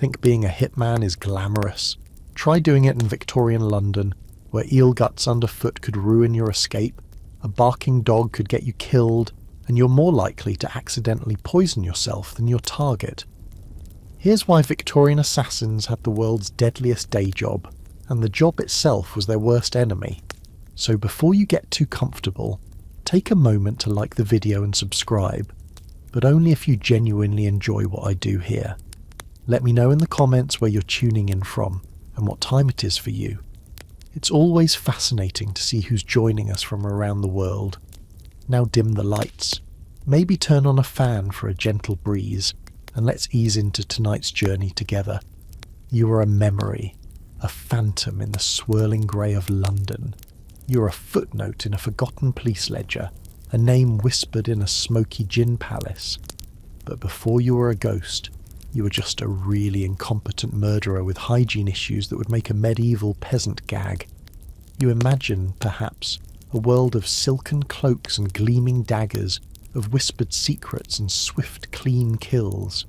Think being a hitman is glamorous. Try doing it in Victorian London, where eel guts underfoot could ruin your escape, a barking dog could get you killed, and you're more likely to accidentally poison yourself than your target. Here's why Victorian assassins had the world's deadliest day job, and the job itself was their worst enemy. So before you get too comfortable, take a moment to like the video and subscribe, but only if you genuinely enjoy what I do here. Let me know in the comments where you're tuning in from, and what time it is for you. It's always fascinating to see who's joining us from around the world. Now dim the lights, maybe turn on a fan for a gentle breeze, and let's ease into tonight's journey together. You are a memory, a phantom in the swirling grey of London. You're a footnote in a forgotten police ledger, a name whispered in a smoky gin palace. But before you were a ghost, you were just a really incompetent murderer with hygiene issues that would make a medieval peasant gag. You imagine, perhaps, a world of silken cloaks and gleaming daggers, of whispered secrets and swift, clean kills.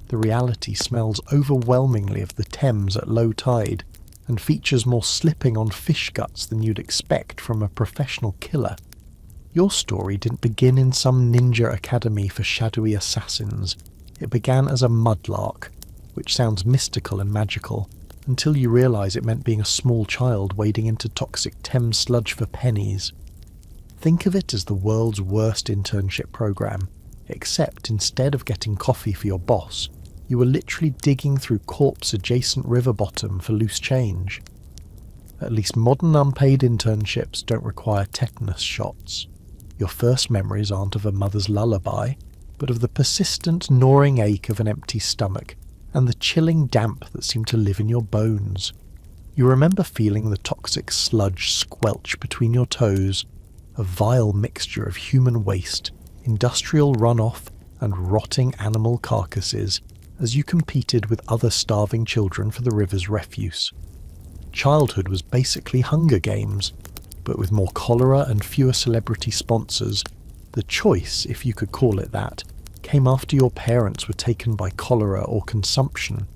The reality smells overwhelmingly of the Thames at low tide, and features more slipping on fish guts than you'd expect from a professional killer. Your story didn't begin in some ninja academy for shadowy assassins. It began as a mudlark, which sounds mystical and magical, until you realise it meant being a small child wading into toxic Thames sludge for pennies. Think of it as the world's worst internship program, except instead of getting coffee for your boss, you were literally digging through corpse-adjacent river bottom for loose change. At least modern unpaid internships don't require tetanus shots. Your first memories aren't of a mother's lullaby, but of the persistent gnawing ache of an empty stomach and the chilling damp that seemed to live in your bones. You remember feeling the toxic sludge squelch between your toes, a vile mixture of human waste, industrial runoff, and rotting animal carcasses as you competed with other starving children for the river's refuse. Childhood was basically Hunger Games, but with more cholera and fewer celebrity sponsors. The choice, if you could call it that, came after your parents were taken by cholera or consumption.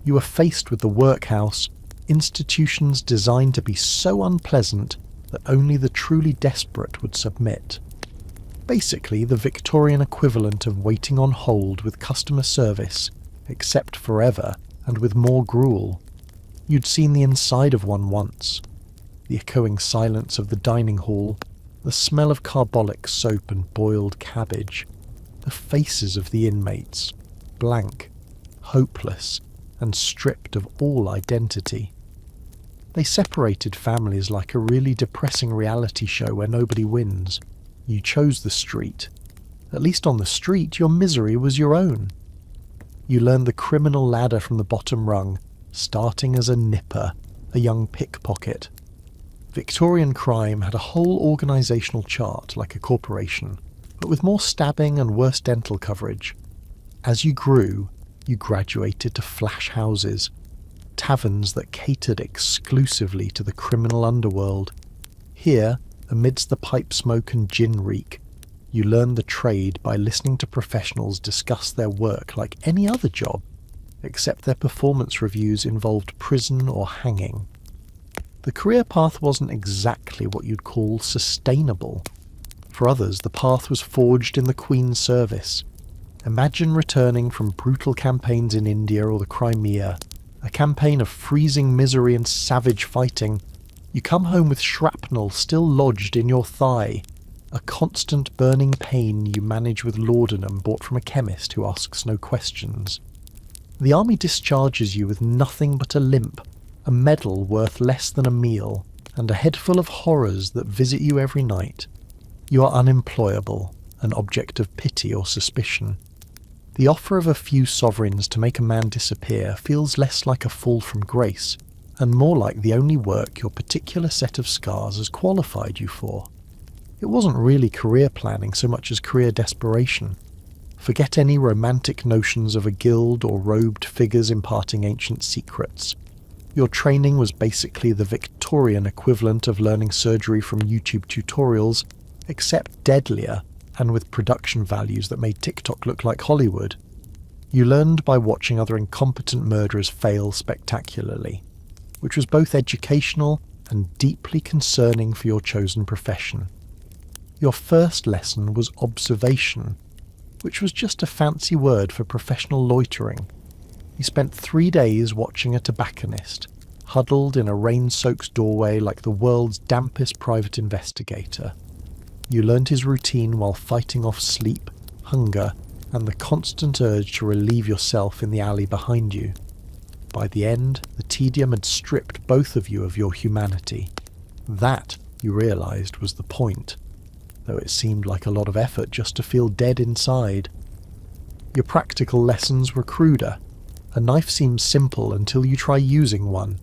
You were faced with the workhouse, institutions designed to be so unpleasant that only the truly desperate would submit. Basically, the Victorian equivalent of waiting on hold with customer service, except forever, and with more gruel. You'd seen the inside of one once. The echoing silence of the dining hall, the smell of carbolic soap and boiled cabbage, the faces of the inmates, blank, hopeless, and stripped of all identity. They separated families like a really depressing reality show where nobody wins. You chose the street. At least on the street, your misery was your own. You learned the criminal ladder from the bottom rung, starting as a nipper, a young pickpocket. Victorian crime had a whole organisational chart like a corporation, but with more stabbing and worse dental coverage. As you grew, you graduated to flash houses, taverns that catered exclusively to the criminal underworld. Here, amidst the pipe smoke and gin reek, you learned the trade by listening to professionals discuss their work like any other job, except their performance reviews involved prison or hanging. The career path wasn't exactly what you'd call sustainable. For others, the path was forged in the Queen's service. Imagine returning from brutal campaigns in India or the Crimea, a campaign of freezing misery and savage fighting. You come home with shrapnel still lodged in your thigh, a constant burning pain you manage with laudanum bought from a chemist who asks no questions. The army discharges you with nothing but a limp, a medal worth less than a meal, and a head full of horrors that visit you every night. You are unemployable, an object of pity or suspicion. The offer of a few sovereigns to make a man disappear feels less like a fall from grace, and more like the only work your particular set of scars has qualified you for. It wasn't really career planning so much as career desperation. Forget any romantic notions of a guild or robed figures imparting ancient secrets. Your training was basically the Victorian equivalent of learning surgery from YouTube tutorials, except deadlier and with production values that made TikTok look like Hollywood. You learned by watching other incompetent murderers fail spectacularly, which was both educational and deeply concerning for your chosen profession. Your first lesson was observation, which was just a fancy word for professional loitering. You spent 3 days watching a tobacconist, huddled in a rain-soaked doorway like the world's dampest private investigator. You learned his routine while fighting off sleep, hunger, and the constant urge to relieve yourself in the alley behind you. By the end, the tedium had stripped both of you of your humanity. That, you realized, was the point, though it seemed like a lot of effort just to feel dead inside. Your practical lessons were cruder. A knife seems simple until you try using one.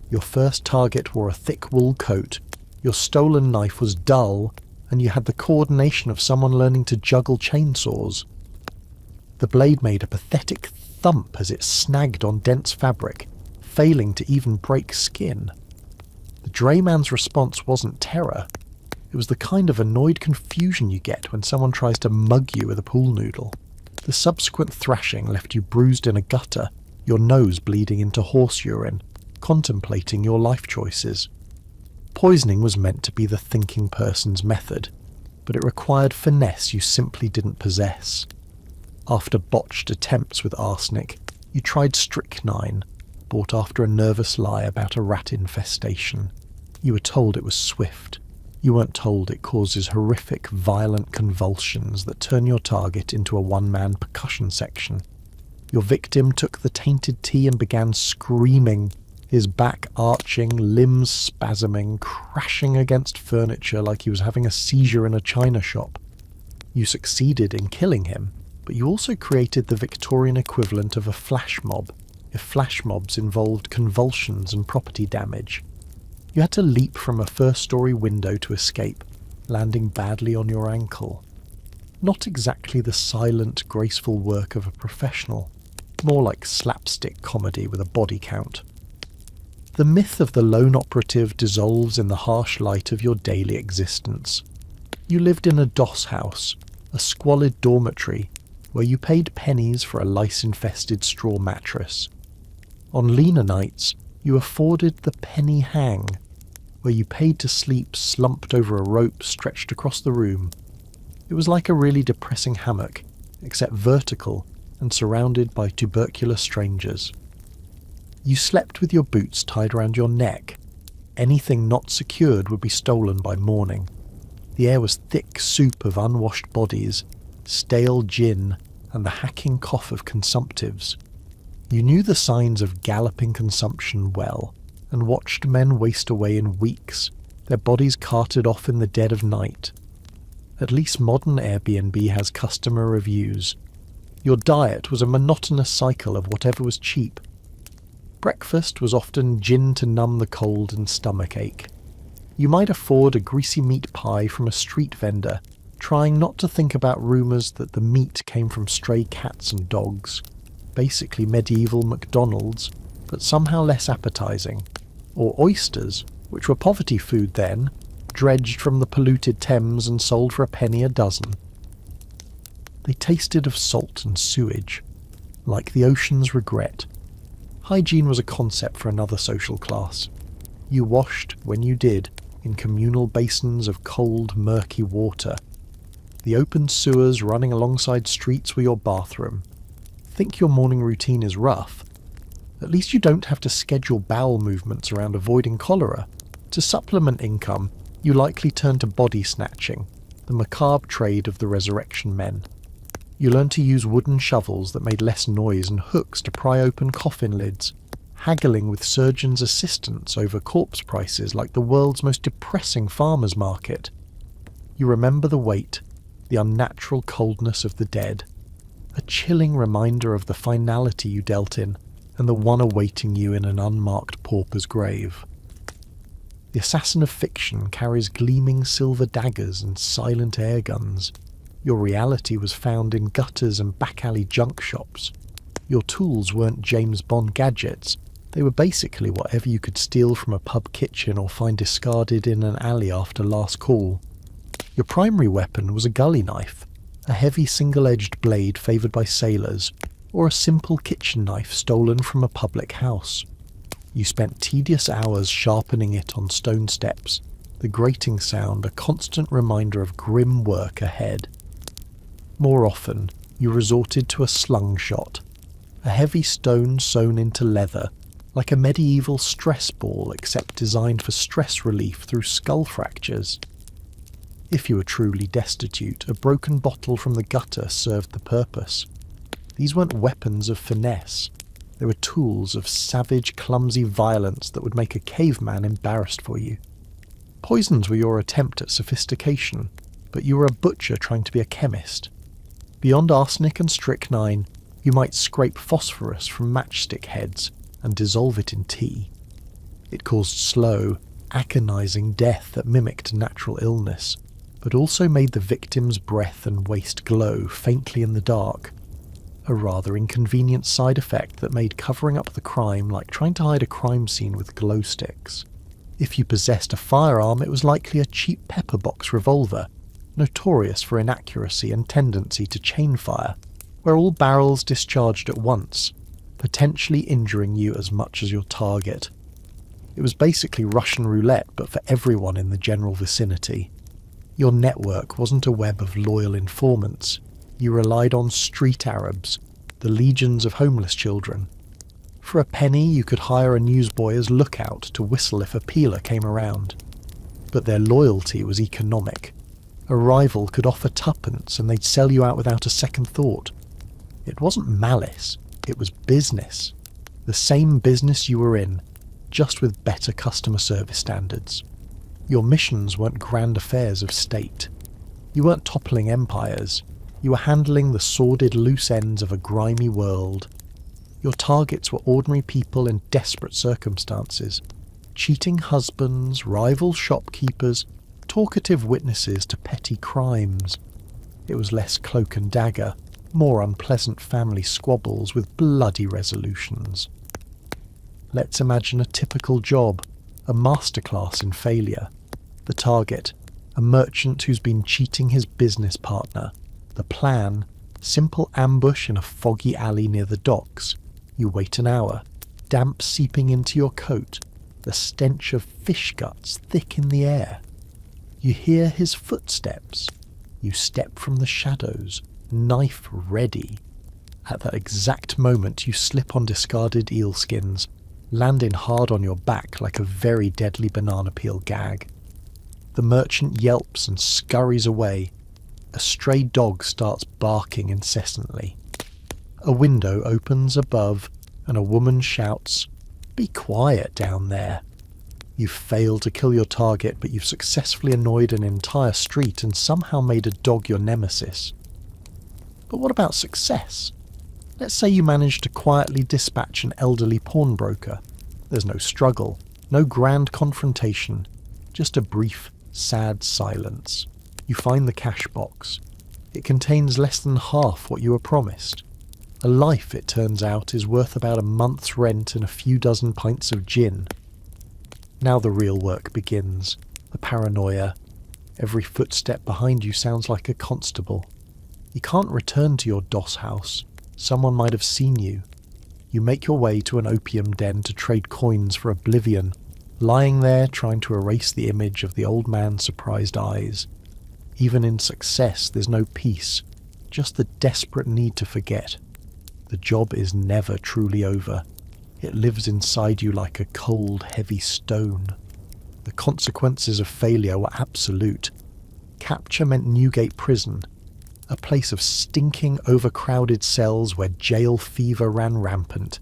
Your first target wore a thick wool coat, your stolen knife was dull, and you had the coordination of someone learning to juggle chainsaws. The blade made a pathetic thump as it snagged on dense fabric, failing to even break skin. The drayman's response wasn't terror. It was the kind of annoyed confusion you get when someone tries to mug you with a pool noodle. The subsequent thrashing left you bruised in a gutter, your nose bleeding into horse urine, contemplating your life choices. Poisoning was meant to be the thinking person's method, but it required finesse you simply didn't possess. After botched attempts with arsenic, you tried strychnine, bought after a nervous lie about a rat infestation. You were told it was swift. You weren't told it causes horrific, violent convulsions that turn your target into a one-man percussion section. Your victim took the tainted tea and began screaming, his back arching, limbs spasming, crashing against furniture like he was having a seizure in a china shop. You succeeded in killing him, but you also created the Victorian equivalent of a flash mob, if flash mobs involved convulsions and property damage. You had to leap from a first-story window to escape, landing badly on your ankle. Not exactly the silent, graceful work of a professional, more like slapstick comedy with a body count. The myth of the lone operative dissolves in the harsh light of your daily existence. You lived in a doss house, a squalid dormitory, where you paid pennies for a lice-infested straw mattress. On leaner nights, you afforded the penny hang, where you paid to sleep slumped over a rope stretched across the room. It was like a really depressing hammock, except vertical and surrounded by tuberculous strangers. You slept with your boots tied around your neck. Anything not secured would be stolen by morning. The air was thick soup of unwashed bodies, stale gin, and the hacking cough of consumptives. You knew the signs of galloping consumption well, and watched men waste away in weeks, their bodies carted off in the dead of night. At least modern Airbnb has customer reviews. Your diet was a monotonous cycle of whatever was cheap. Breakfast was often gin to numb the cold and stomachache. You might afford a greasy meat pie from a street vendor, trying not to think about rumours that the meat came from stray cats and dogs. Basically medieval McDonald's, but somehow less appetising. Or oysters, which were poverty food then, dredged from the polluted Thames and sold for a penny a dozen. They tasted of salt and sewage, like the ocean's regret. Hygiene was a concept for another social class. You washed, when you did, in communal basins of cold, murky water. The open sewers running alongside streets were your bathroom. Think your morning routine is rough? At least you don't have to schedule bowel movements around avoiding cholera. To supplement income, you likely turn to body snatching, the macabre trade of the resurrection men. You learned to use wooden shovels that made less noise and hooks to pry open coffin lids, haggling with surgeons' assistants over corpse prices like the world's most depressing farmer's market. You remember the weight, the unnatural coldness of the dead, a chilling reminder of the finality you dealt in and the one awaiting you in an unmarked pauper's grave. The assassin of fiction carries gleaming silver daggers and silent air guns. Your reality was found in gutters and back-alley junk shops. Your tools weren't James Bond gadgets. They were basically whatever you could steal from a pub kitchen or find discarded in an alley after last call. Your primary weapon was a gully knife, a heavy single-edged blade favoured by sailors, or a simple kitchen knife stolen from a public house. You spent tedious hours sharpening it on stone steps, the grating sound a constant reminder of grim work ahead. More often, you resorted to a slungshot, a heavy stone sewn into leather, like a medieval stress ball except designed for stress relief through skull fractures. If you were truly destitute, a broken bottle from the gutter served the purpose. These weren't weapons of finesse. They were tools of savage, clumsy violence that would make a caveman embarrassed for you. Poisons were your attempt at sophistication, but you were a butcher trying to be a chemist. Beyond arsenic and strychnine, you might scrape phosphorus from matchstick heads and dissolve it in tea. It caused slow, agonizing death that mimicked natural illness, but also made the victim's breath and waist glow faintly in the dark, a rather inconvenient side effect that made covering up the crime like trying to hide a crime scene with glow sticks. If you possessed a firearm, it was likely a cheap pepper-box revolver, notorious for inaccuracy and tendency to chain fire, where all barrels discharged at once, potentially injuring you as much as your target. It was basically Russian roulette, but for everyone in the general vicinity. Your network wasn't a web of loyal informants. You relied on street Arabs, the legions of homeless children. For a penny, you could hire a newsboy as lookout to whistle if a peeler came around. But their loyalty was economic. A rival could offer tuppence and they'd sell you out without a second thought. It wasn't malice, it was business. The same business you were in, just with better customer service standards. Your missions weren't grand affairs of state. You weren't toppling empires. You were handling the sordid loose ends of a grimy world. Your targets were ordinary people in desperate circumstances. Cheating husbands, rival shopkeepers, talkative witnesses to petty crimes. It was less cloak and dagger, more unpleasant family squabbles with bloody resolutions. Let's imagine a typical job, a masterclass in failure. The target, a merchant who's been cheating his business partner. The plan, simple ambush in a foggy alley near the docks. You wait an hour, damp seeping into your coat, the stench of fish guts thick in the air. You hear his footsteps. You step from the shadows, knife ready. At that exact moment you slip on discarded eel skins, landing hard on your back like a very deadly banana peel gag. The merchant yelps and scurries away. A stray dog starts barking incessantly. A window opens above and a woman shouts, "Be quiet down there." You've failed to kill your target, but you've successfully annoyed an entire street and somehow made a dog your nemesis. But what about success? Let's say you manage to quietly dispatch an elderly pawnbroker. There's no struggle, no grand confrontation, just a brief, sad silence. You find the cash box. It contains less than half what you were promised. A life, it turns out, is worth about a month's rent and a few dozen pints of gin. Now the real work begins. The paranoia. Every footstep behind you sounds like a constable. You can't return to your doss house. Someone might have seen you. You make your way to an opium den to trade coins for oblivion, lying there trying to erase the image of the old man's surprised eyes. Even in success, there's no peace, just the desperate need to forget. The job is never truly over. It lives inside you like a cold, heavy stone. The consequences of failure were absolute. Capture meant Newgate Prison, a place of stinking, overcrowded cells where jail fever ran rampant.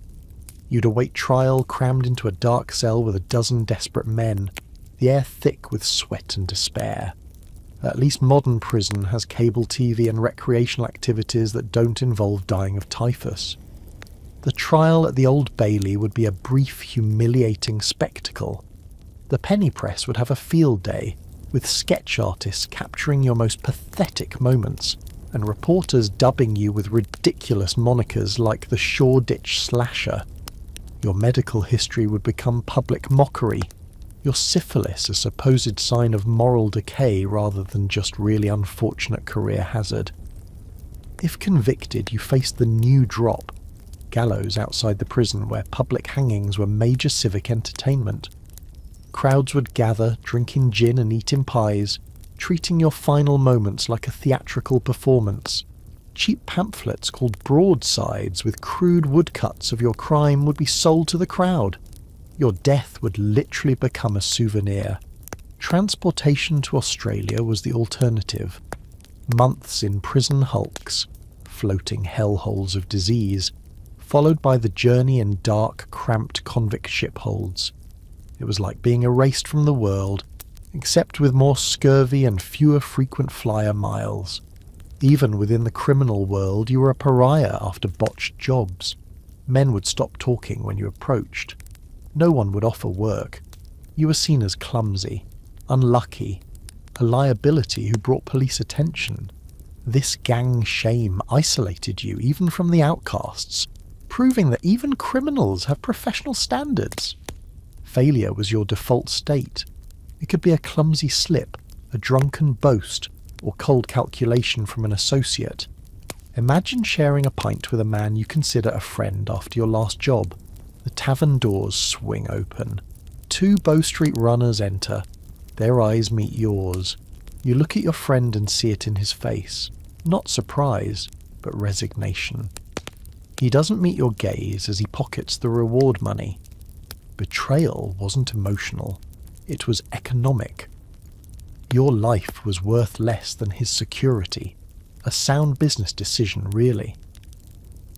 You'd await trial crammed into a dark cell with a dozen desperate men, the air thick with sweat and despair. At least modern prison has cable TV and recreational activities that don't involve dying of typhus. The trial at the Old Bailey would be a brief, humiliating spectacle. The penny press would have a field day, with sketch artists capturing your most pathetic moments, and reporters dubbing you with ridiculous monikers like the Shoreditch Slasher. Your medical history would become public mockery, your syphilis a supposed sign of moral decay rather than just really unfortunate career hazard. If convicted, you faced the new drop, gallows outside the prison where public hangings were major civic entertainment. Crowds would gather, drinking gin and eating pies, treating your final moments like a theatrical performance. Cheap pamphlets called broadsides with crude woodcuts of your crime would be sold to the crowd. Your death would literally become a souvenir. Transportation to Australia was the alternative. Months in prison hulks, floating hellholes of disease, followed by the journey in dark, cramped convict ship holds. It was like being erased from the world, except with more scurvy and fewer frequent flyer miles. Even within the criminal world, you were a pariah after botched jobs. Men would stop talking when you approached. No one would offer work. You were seen as clumsy, unlucky, a liability who brought police attention. This gang shame isolated you even from the outcasts, proving that even criminals have professional standards. Failure was your default state. It could be a clumsy slip, a drunken boast, or cold calculation from an associate. Imagine sharing a pint with a man you consider a friend after your last job. The tavern doors swing open. Two Bow Street runners enter. Their eyes meet yours. You look at your friend and see it in his face. Not surprise, but resignation. He doesn't meet your gaze as he pockets the reward money. Betrayal wasn't emotional. It was economic. Your life was worth less than his security. A sound business decision, really.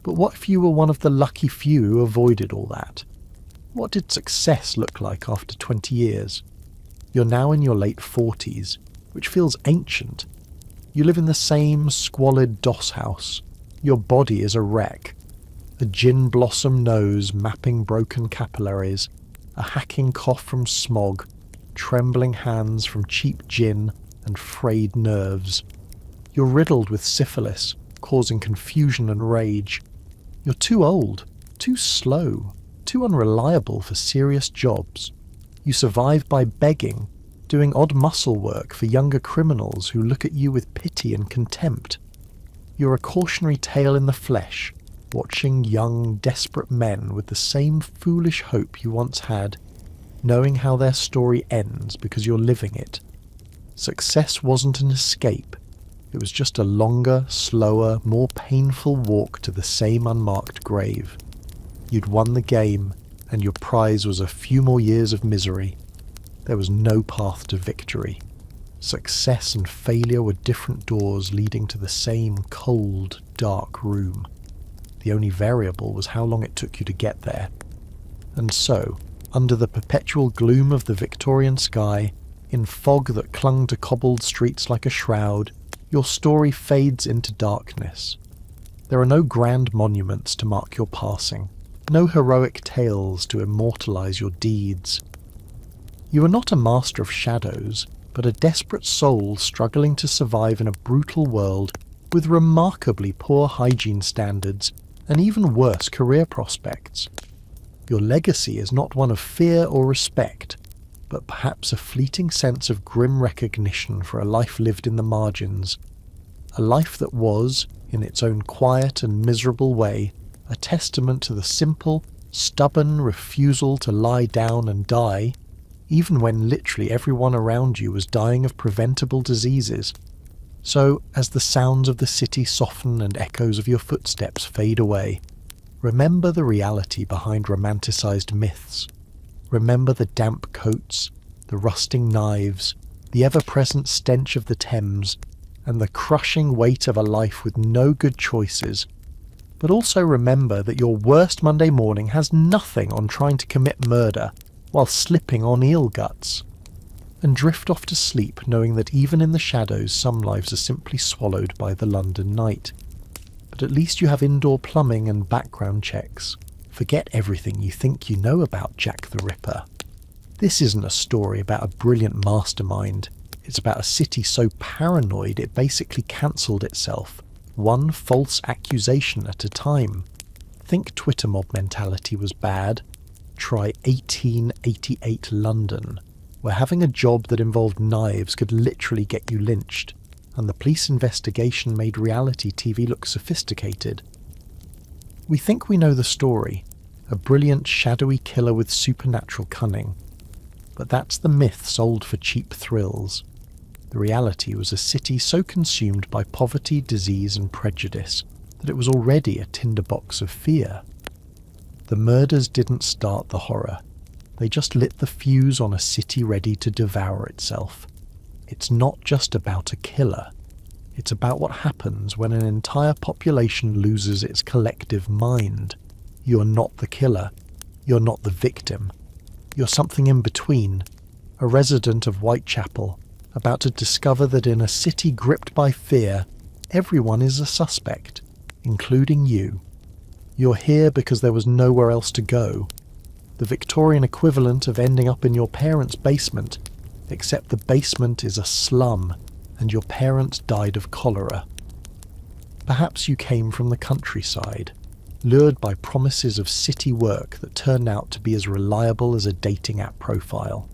But what if you were one of the lucky few who avoided all that? What did success look like after 20 years? You're now in your late 40s, which feels ancient. You live in the same squalid doss house. Your body is a wreck. A gin blossom nose mapping broken capillaries, a hacking cough from smog, trembling hands from cheap gin and frayed nerves. You're riddled with syphilis, causing confusion and rage. You're too old, too slow, too unreliable for serious jobs. You survive by begging, doing odd muscle work for younger criminals who look at you with pity and contempt. You're a cautionary tale in the flesh, watching young, desperate men with the same foolish hope you once had, knowing how their story ends because you're living it. Success wasn't an escape. It was just a longer, slower, more painful walk to the same unmarked grave. You'd won the game, and your prize was a few more years of misery. There was no path to victory. Success and failure were different doors leading to the same cold, dark room. The only variable was how long it took you to get there. And so, under the perpetual gloom of the Victorian sky, in fog that clung to cobbled streets like a shroud, your story fades into darkness. There are no grand monuments to mark your passing, no heroic tales to immortalize your deeds. You are not a master of shadows, but a desperate soul struggling to survive in a brutal world with remarkably poor hygiene standards and even worse career prospects. Your legacy is not one of fear or respect, but perhaps a fleeting sense of grim recognition for a life lived in the margins, a life that was, in its own quiet and miserable way, a testament to the simple, stubborn refusal to lie down and die, even when literally everyone around you was dying of preventable diseases. So, as the sounds of the city soften and echoes of your footsteps fade away, remember the reality behind romanticized myths. Remember the damp coats, the rusting knives, the ever-present stench of the Thames, and the crushing weight of a life with no good choices. But also remember that your worst Monday morning has nothing on trying to commit murder while slipping on eel guts. And drift off to sleep knowing that even in the shadows some lives are simply swallowed by the London night. But at least you have indoor plumbing and background checks. Forget everything you think you know about Jack the Ripper. This isn't a story about a brilliant mastermind. It's about a city so paranoid it basically cancelled itself, one false accusation at a time. Think Twitter mob mentality was bad. Try 1888 London, where having a job that involved knives could literally get you lynched, and the police investigation made reality TV look sophisticated. We think we know the story, a brilliant shadowy killer with supernatural cunning. But that's the myth sold for cheap thrills. The reality was a city so consumed by poverty, disease and prejudice that it was already a tinderbox of fear. The murders didn't start the horror. They just lit the fuse on a city ready to devour itself. It's not just about a killer. It's about what happens when an entire population loses its collective mind. You're not the killer. You're not the victim. You're something in between, a resident of Whitechapel, about to discover that in a city gripped by fear, everyone is a suspect, including you. You're here because there was nowhere else to go. The Victorian equivalent of ending up in your parents' basement, except the basement is a slum and your parents died of cholera. Perhaps you came from the countryside, lured by promises of city work that turned out to be as reliable as a dating app profile.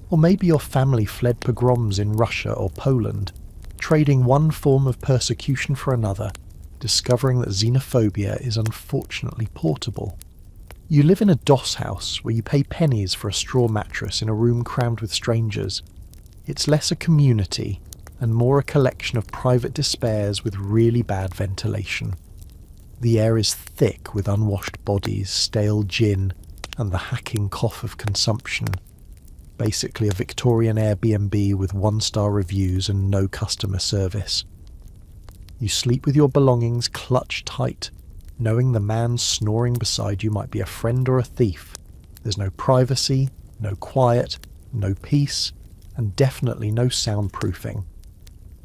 Or maybe your family fled pogroms in Russia or Poland, trading one form of persecution for another, discovering that xenophobia is unfortunately portable. You live in a doss house where you pay pennies for a straw mattress in a room crammed with strangers. It's less a community and more a collection of private despairs with really bad ventilation. The air is thick with unwashed bodies, stale gin, and the hacking cough of consumption. Basically a Victorian Airbnb with 1-star reviews and no customer service. You sleep with your belongings clutched tight, knowing the man snoring beside you might be a friend or a thief. There's no privacy, no quiet, no peace, and definitely no soundproofing.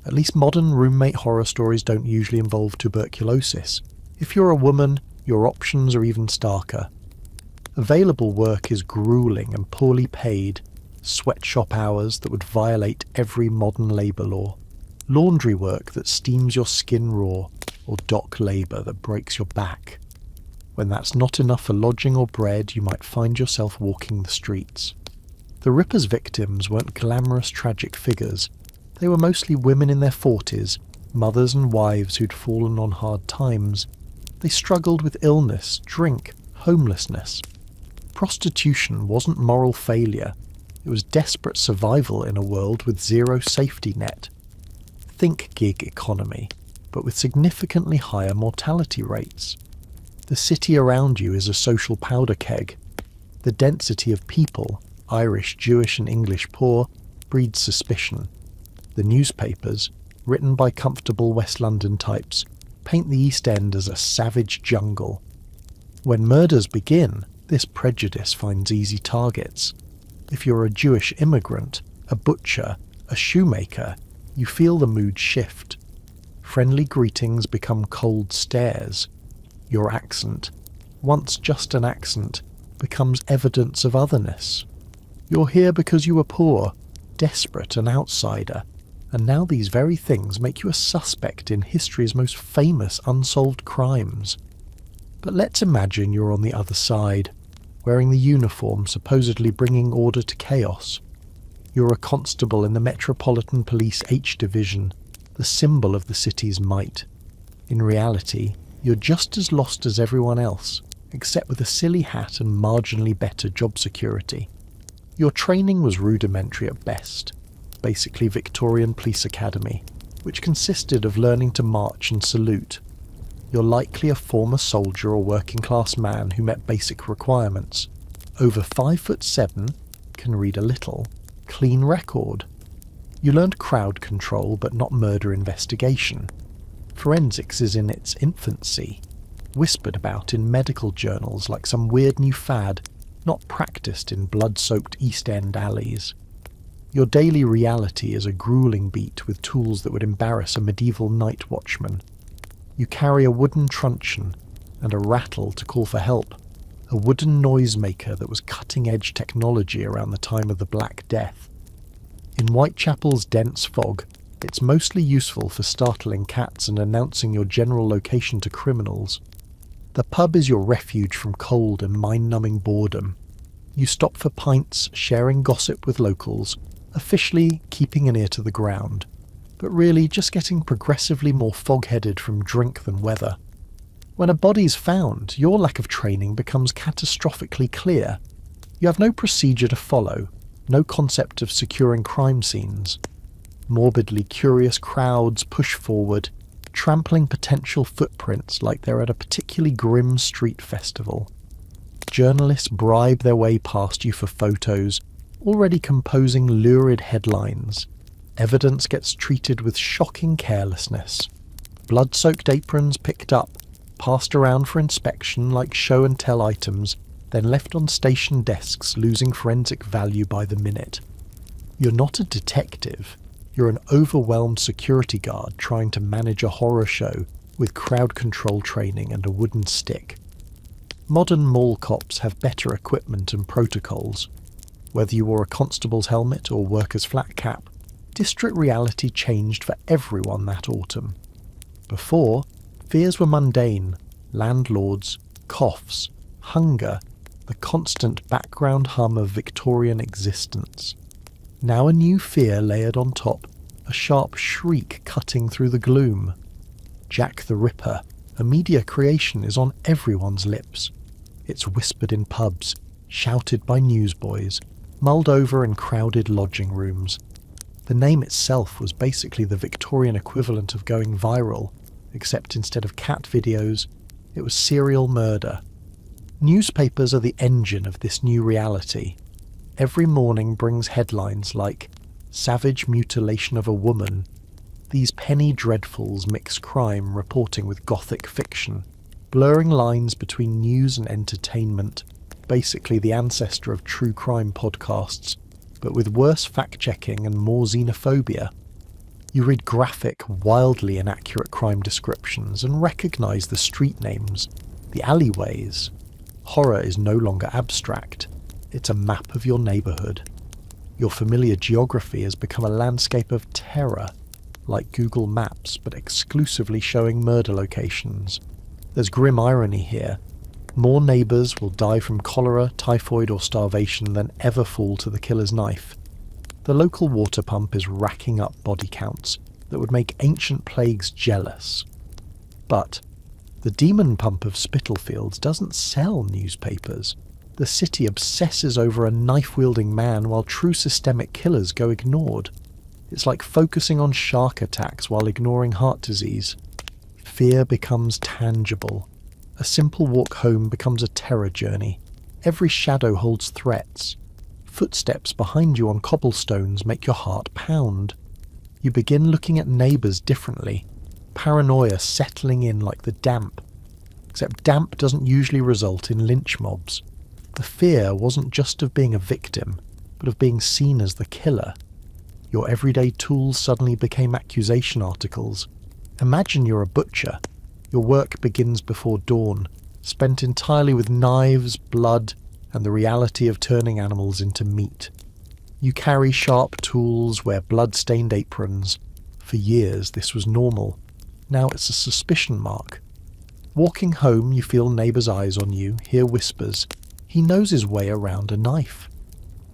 At least modern roommate horror stories don't usually involve tuberculosis. If you're a woman, your options are even starker. Available work is grueling and poorly paid, sweatshop hours that would violate every modern labour law, laundry work that steams your skin raw, or dock labour that breaks your back. When that's not enough for lodging or bread, you might find yourself walking the streets. The Ripper's victims weren't glamorous tragic figures. They were mostly women in their 40s, mothers and wives who'd fallen on hard times. They struggled with illness, drink, homelessness. Prostitution wasn't moral failure. It was desperate survival in a world with zero safety net. Think gig economy, but with significantly higher mortality rates. The city around you is a social powder keg. The density of people, Irish, Jewish and English poor, breeds suspicion. The newspapers, written by comfortable West London types, paint the East End as a savage jungle. When murders begin, this prejudice finds easy targets. If you're a Jewish immigrant, a butcher, a shoemaker, you feel the mood shift. Friendly greetings become cold stares. Your accent, once just an accent, becomes evidence of otherness. You're here because you were poor, desperate, an outsider, and now these very things make you a suspect in history's most famous unsolved crimes. But let's imagine you're on the other side, wearing the uniform supposedly bringing order to chaos. You're a constable in the Metropolitan Police H Division, the symbol of the city's might. In reality, you're just as lost as everyone else, except with a silly hat and marginally better job security. Your training was rudimentary at best, basically Victorian Police Academy, which consisted of learning to march and salute. You're likely a former soldier or working class man who met basic requirements. Over 5'7", can read a little, clean record. You learned crowd control but not murder investigation. Forensics is in its infancy, whispered about in medical journals like some weird new fad, not practiced in blood-soaked East End alleys. Your daily reality is a grueling beat with tools that would embarrass a medieval night watchman. You carry a wooden truncheon and a rattle to call for help, a wooden noisemaker that was cutting-edge technology around the time of the Black Death. In Whitechapel's dense fog, it's mostly useful for startling cats and announcing your general location to criminals. The pub is your refuge from cold and mind-numbing boredom. You stop for pints, sharing gossip with locals, officially keeping an ear to the ground, but really just getting progressively more fog-headed from drink than weather. When a body's found, your lack of training becomes catastrophically clear. You have no procedure to follow, no concept of securing crime scenes. Morbidly curious crowds push forward, trampling potential footprints like they're at a particularly grim street festival. Journalists bribe their way past you for photos, already composing lurid headlines. Evidence gets treated with shocking carelessness. Blood-soaked aprons picked up, passed around for inspection like show-and-tell items, then left on station desks losing forensic value by the minute. You're not a detective. You're an overwhelmed security guard trying to manage a horror show with crowd control training and a wooden stick. Modern mall cops have better equipment and protocols. Whether you wore a constable's helmet or worker's flat cap, district reality changed for everyone that autumn. Before, fears were mundane: landlords, coughs, hunger, the constant background hum of Victorian existence. Now a new fear layered on top, a sharp shriek cutting through the gloom. Jack the Ripper, a media creation, is on everyone's lips. It's whispered in pubs, shouted by newsboys, mulled over in crowded lodging rooms. The name itself was basically the Victorian equivalent of going viral, except instead of cat videos, it was serial murder. Newspapers are the engine of this new reality. Every morning brings headlines like "Savage Mutilation of a Woman." These penny dreadfuls mix crime reporting with gothic fiction, blurring lines between news and entertainment, basically the ancestor of true crime podcasts, but with worse fact-checking and more xenophobia. You read graphic, wildly inaccurate crime descriptions and recognise the street names, the alleyways. Horror is no longer abstract. It's a map of your neighbourhood. Your familiar geography has become a landscape of terror, like Google Maps, but exclusively showing murder locations. There's grim irony here. More neighbours will die from cholera, typhoid or starvation than ever fall to the killer's knife. The local water pump is racking up body counts that would make ancient plagues jealous. But the demon pump of Spitalfields doesn't sell newspapers. The city obsesses over a knife-wielding man while true systemic killers go ignored. It's like focusing on shark attacks while ignoring heart disease. Fear becomes tangible. A simple walk home becomes a terror journey. Every shadow holds threats. Footsteps behind you on cobblestones make your heart pound. You begin looking at neighbours differently. Paranoia settling in like the damp. Except damp doesn't usually result in lynch mobs. The fear wasn't just of being a victim, but of being seen as the killer. Your everyday tools suddenly became accusation articles. Imagine you're a butcher. Your work begins before dawn, spent entirely with knives, blood, and the reality of turning animals into meat. You carry sharp tools, wear blood-stained aprons. For years this was normal. Now it's a suspicion mark. Walking home, you feel neighbours' eyes on you, hear whispers. He knows his way around a knife.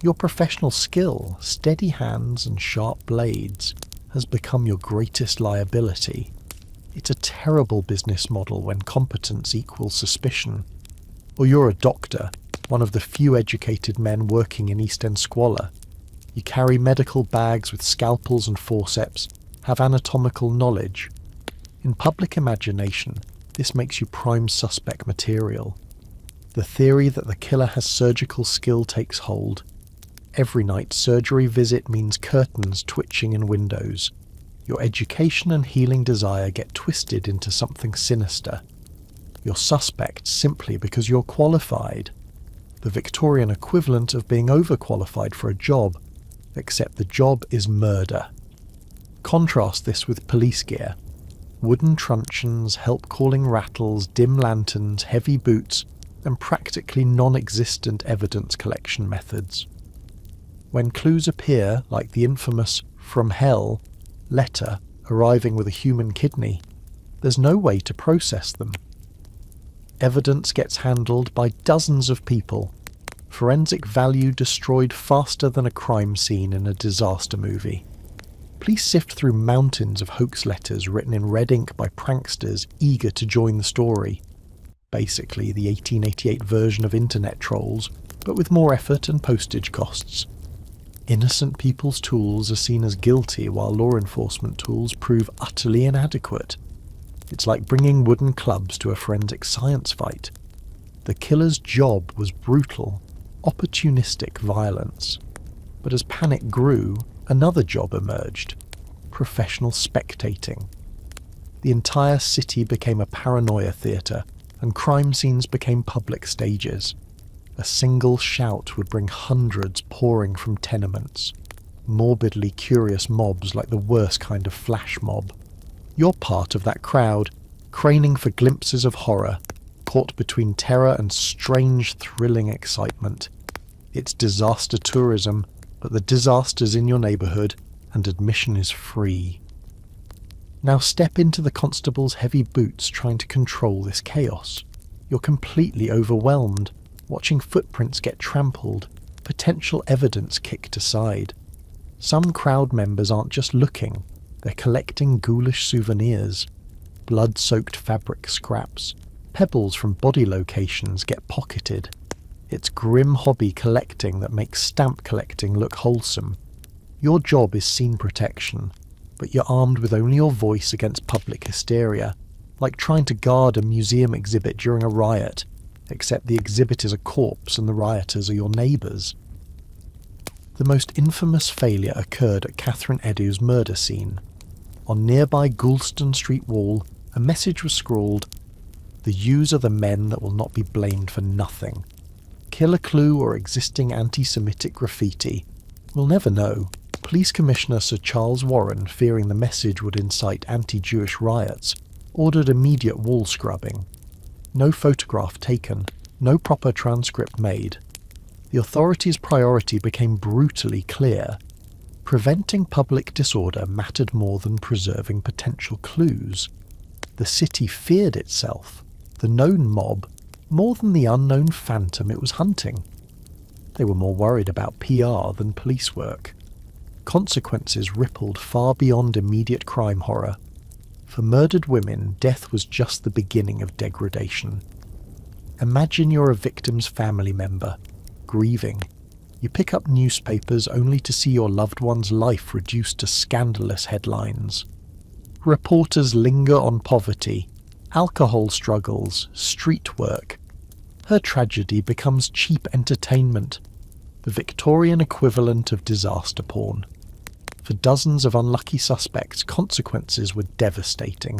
Your professional skill, steady hands and sharp blades, has become your greatest liability. It's a terrible business model when competence equals suspicion. Or you're a doctor, one of the few educated men working in East End squalor. You carry medical bags with scalpels and forceps, have anatomical knowledge. In public imagination, this makes you prime suspect material. The theory that the killer has surgical skill takes hold. Every night surgery visit means curtains twitching in windows. Your education and healing desire get twisted into something sinister. You're suspect simply because you're qualified. The Victorian equivalent of being overqualified for a job, except the job is murder. Contrast this with police gear. Wooden truncheons, help-calling rattles, dim lanterns, heavy boots, and practically non-existent evidence collection methods. When clues appear, like the infamous "from hell" letter arriving with a human kidney, there's no way to process them. Evidence gets handled by dozens of people. Forensic value destroyed faster than a crime scene in a disaster movie. Police sift through mountains of hoax letters written in red ink by pranksters eager to join the story. basically the 1888 version of internet trolls, but with more effort and postage costs. Innocent people's tools are seen as guilty while law enforcement tools prove utterly inadequate. It's like bringing wooden clubs to a forensic science fight. The killer's job was brutal, opportunistic violence. But as panic grew, another job emerged: professional spectating. The entire city became a paranoia theatre, and crime scenes became public stages. A single shout would bring hundreds pouring from tenements, morbidly curious mobs like the worst kind of flash mob. You're part of that crowd, craning for glimpses of horror, caught between terror and strange, thrilling excitement. It's disaster tourism, but the disaster's in your neighbourhood, and admission is free. Now step into the constable's heavy boots trying to control this chaos. You're completely overwhelmed, watching footprints get trampled, potential evidence kicked aside. Some crowd members aren't just looking, they're collecting ghoulish souvenirs. Blood-soaked fabric scraps, pebbles from body locations get pocketed. It's grim hobby collecting that makes stamp collecting look wholesome. Your job is scene protection, but you're armed with only your voice against public hysteria, like trying to guard a museum exhibit during a riot, except the exhibit is a corpse and the rioters are your neighbours. The most infamous failure occurred at Catherine Edu's murder scene. On nearby Goulston Street wall, a message was scrawled, "The yous are the men that will not be blamed for nothing." Killer clue or existing anti-Semitic graffiti? We'll never know. Police Commissioner Sir Charles Warren, fearing the message would incite anti-Jewish riots, ordered immediate wall scrubbing. No photograph taken, no proper transcript made. The authorities' priority became brutally clear. Preventing public disorder mattered more than preserving potential clues. The city feared itself, the known mob, more than the unknown phantom it was hunting. They were more worried about PR than police work. Consequences rippled far beyond immediate crime horror. For murdered women, death was just the beginning of degradation. Imagine you're a victim's family member, grieving. You pick up newspapers only to see your loved one's life reduced to scandalous headlines. Reporters linger on poverty, alcohol struggles, street work. Her tragedy becomes cheap entertainment, the Victorian equivalent of disaster porn. For dozens of unlucky suspects, consequences were devastating.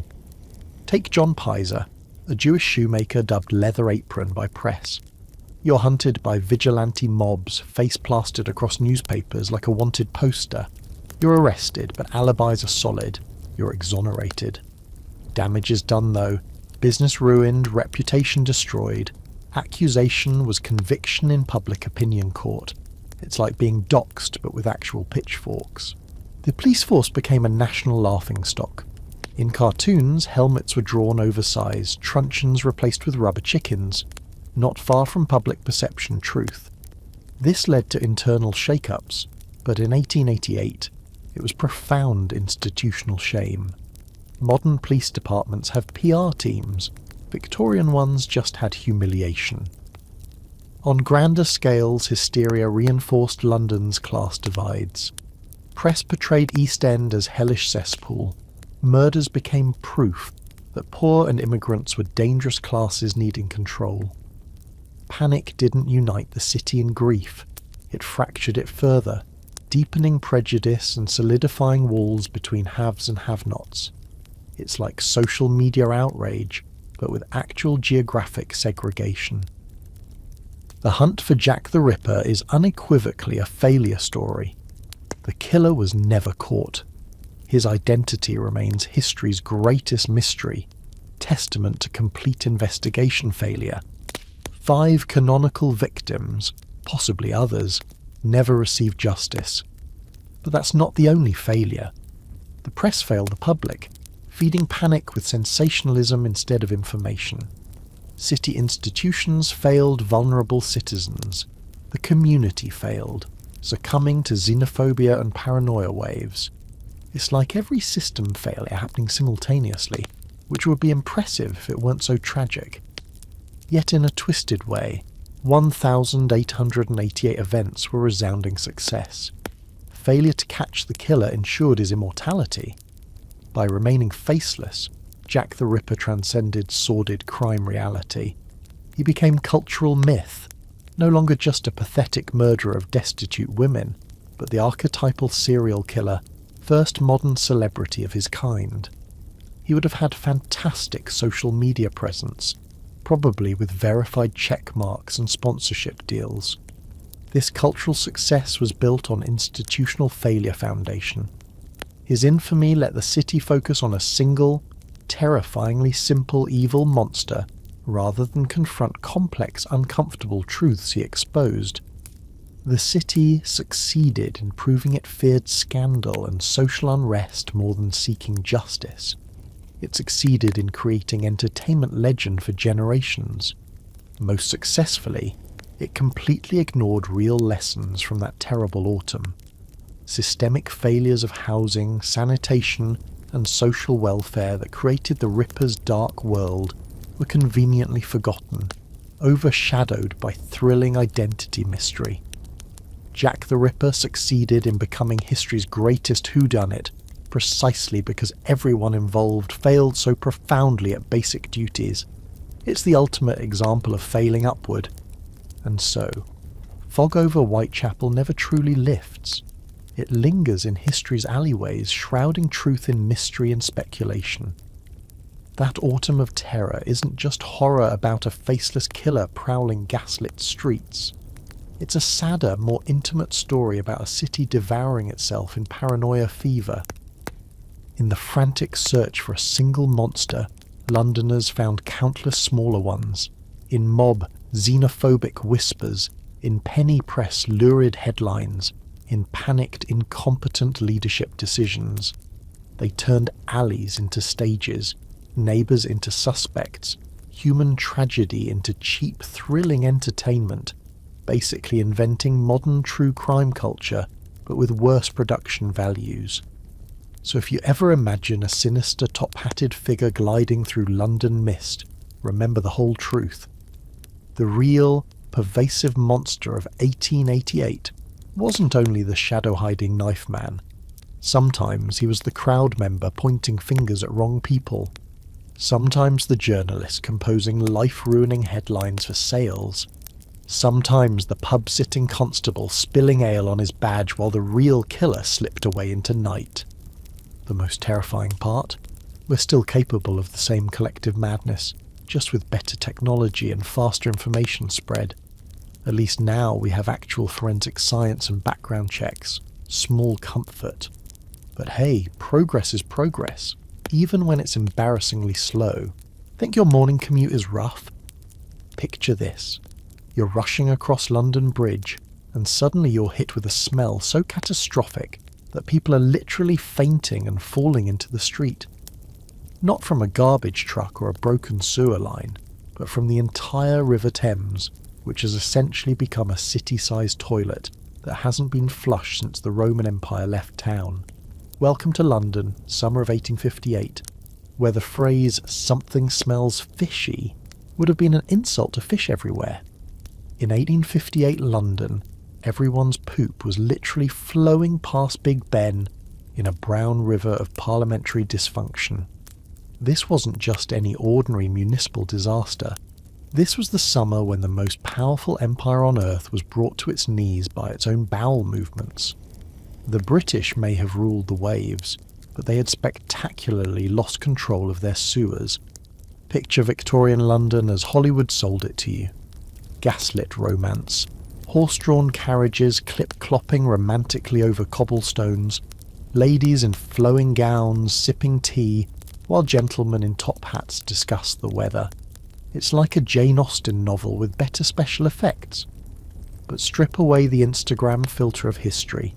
Take John Pizer, a Jewish shoemaker dubbed Leather Apron by press. You're hunted by vigilante mobs, face plastered across newspapers like a wanted poster. You're arrested, but alibis are solid. You're exonerated. Damage is done though. Business ruined, reputation destroyed. Accusation was conviction in public opinion court. It's like being doxxed, but with actual pitchforks. The police force became a national laughingstock. In cartoons, helmets were drawn oversized, truncheons replaced with rubber chickens, not far from public perception truth. This led to internal shake-ups, but in 1888, it was profound institutional shame. Modern police departments have PR teams. Victorian ones just had humiliation. On grander scales, hysteria reinforced London's class divides. Press portrayed East End as hellish cesspool. Murders became proof that poor and immigrants were dangerous classes needing control. Panic didn't unite the city in grief. It fractured it further, deepening prejudice and solidifying walls between haves and have-nots. It's like social media outrage, but with actual geographic segregation. The hunt for Jack the Ripper is unequivocally a failure story. The killer was never caught. His identity remains history's greatest mystery, testament to complete investigation failure. 5 canonical victims, possibly others, never received justice. But that's not the only failure. The press failed the public, feeding panic with sensationalism instead of information. City institutions failed vulnerable citizens. The community failed, succumbing to xenophobia and paranoia waves. It's like every system failure happening simultaneously, which would be impressive if it weren't so tragic. Yet in a twisted way, 1,888 events were resounding success. Failure to catch the killer ensured his immortality. By remaining faceless, Jack the Ripper transcended sordid crime reality. He became cultural myth, no longer just a pathetic murderer of destitute women, but the archetypal serial killer, first modern celebrity of his kind. He would have had fantastic social media presence, probably with verified check marks and sponsorship deals. This cultural success was built on institutional failure foundation. His infamy let the city focus on a single, terrifyingly simple evil monster rather than confront complex, uncomfortable truths he exposed. The city succeeded in proving it feared scandal and social unrest more than seeking justice. It succeeded in creating entertainment legend for generations. Most successfully, it completely ignored real lessons from that terrible autumn. Systemic failures of housing, sanitation, and social welfare that created the Ripper's dark world were conveniently forgotten, overshadowed by thrilling identity mystery. Jack the Ripper succeeded in becoming history's greatest whodunit precisely because everyone involved failed so profoundly at basic duties. It's the ultimate example of failing upward. And so, fog over Whitechapel never truly lifts. It lingers in history's alleyways, shrouding truth in mystery and speculation. That autumn of terror isn't just horror about a faceless killer prowling gaslit streets. It's a sadder, more intimate story about a city devouring itself in paranoia fever. In the frantic search for a single monster, Londoners found countless smaller ones. In mob, xenophobic whispers. In penny press, lurid headlines. In panicked, incompetent leadership decisions. They turned alleys into stages, neighbours into suspects, human tragedy into cheap, thrilling entertainment, basically inventing modern true crime culture, but with worse production values. So if you ever imagine a sinister top-hatted figure gliding through London mist, remember the whole truth. The real, pervasive monster of 1888 wasn't only the shadow-hiding knife man. Sometimes he was the crowd member pointing fingers at wrong people. Sometimes the journalist composing life-ruining headlines for sales. Sometimes the pub-sitting constable spilling ale on his badge while the real killer slipped away into night. The most terrifying part? We're still capable of the same collective madness, just with better technology and faster information spread. At least now we have actual forensic science and background checks. Small comfort. But hey, progress is progress, even when it's embarrassingly slow. Think your morning commute is rough? Picture this. You're rushing across London Bridge, and suddenly you're hit with a smell so catastrophic that people are literally fainting and falling into the street. Not from a garbage truck or a broken sewer line, but from the entire River Thames, which has essentially become a city-sized toilet that hasn't been flushed since the Roman Empire left town. Welcome to London, summer of 1858, where the phrase "something smells fishy" would have been an insult to fish everywhere. In 1858 London, everyone's poop was literally flowing past Big Ben in a brown river of parliamentary dysfunction. This wasn't just any ordinary municipal disaster. This was the summer when the most powerful empire on earth was brought to its knees by its own bowel movements. The British may have ruled the waves, but they had spectacularly lost control of their sewers. Picture Victorian London as Hollywood sold it to you. Gaslit romance. Horse-drawn carriages clip-clopping romantically over cobblestones. Ladies in flowing gowns sipping tea, while gentlemen in top hats discuss the weather. It's like a Jane Austen novel with better special effects. But strip away the Instagram filter of history,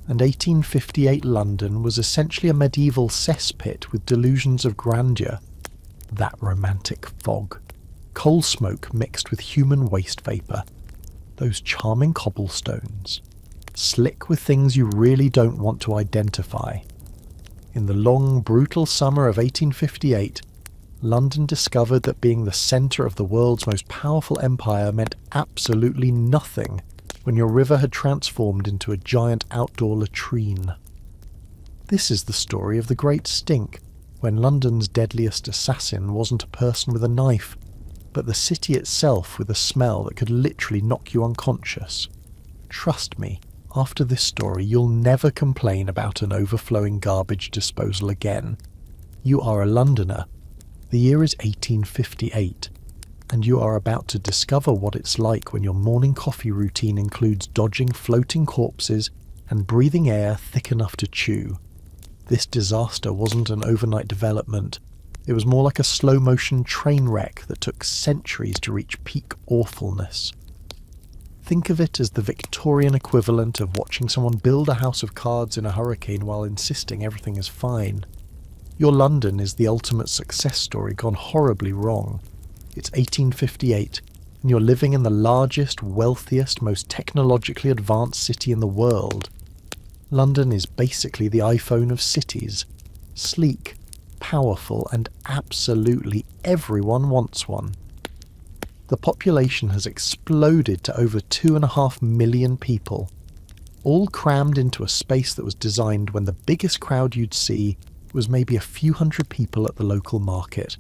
and 1858 London was essentially a medieval cesspit with delusions of grandeur. That romantic fog. Coal smoke mixed with human waste vapour. Those charming cobblestones. Slick with things you really don't want to identify. In the long, brutal summer of 1858, London discovered that being the centre of the world's most powerful empire meant absolutely nothing when your river had transformed into a giant outdoor latrine. This is the story of the Great Stink, when London's deadliest assassin wasn't a person with a knife, but the city itself with a smell that could literally knock you unconscious. Trust me, after this story you'll never complain about an overflowing garbage disposal again. You are a Londoner. The year is 1858, and you are about to discover what it's like when your morning coffee routine includes dodging floating corpses and breathing air thick enough to chew. This disaster wasn't an overnight development. It was more like a slow-motion train wreck that took centuries to reach peak awfulness. Think of it as the Victorian equivalent of watching someone build a house of cards in a hurricane while insisting everything is fine. Your London is the ultimate success story gone horribly wrong. It's 1858, and you're living in the largest, wealthiest, most technologically advanced city in the world. London is basically the iPhone of cities. Sleek, powerful, and absolutely everyone wants one. The population has exploded to over 2.5 million people, all crammed into a space that was designed when the biggest crowd you'd see was maybe a few hundred people at the local market.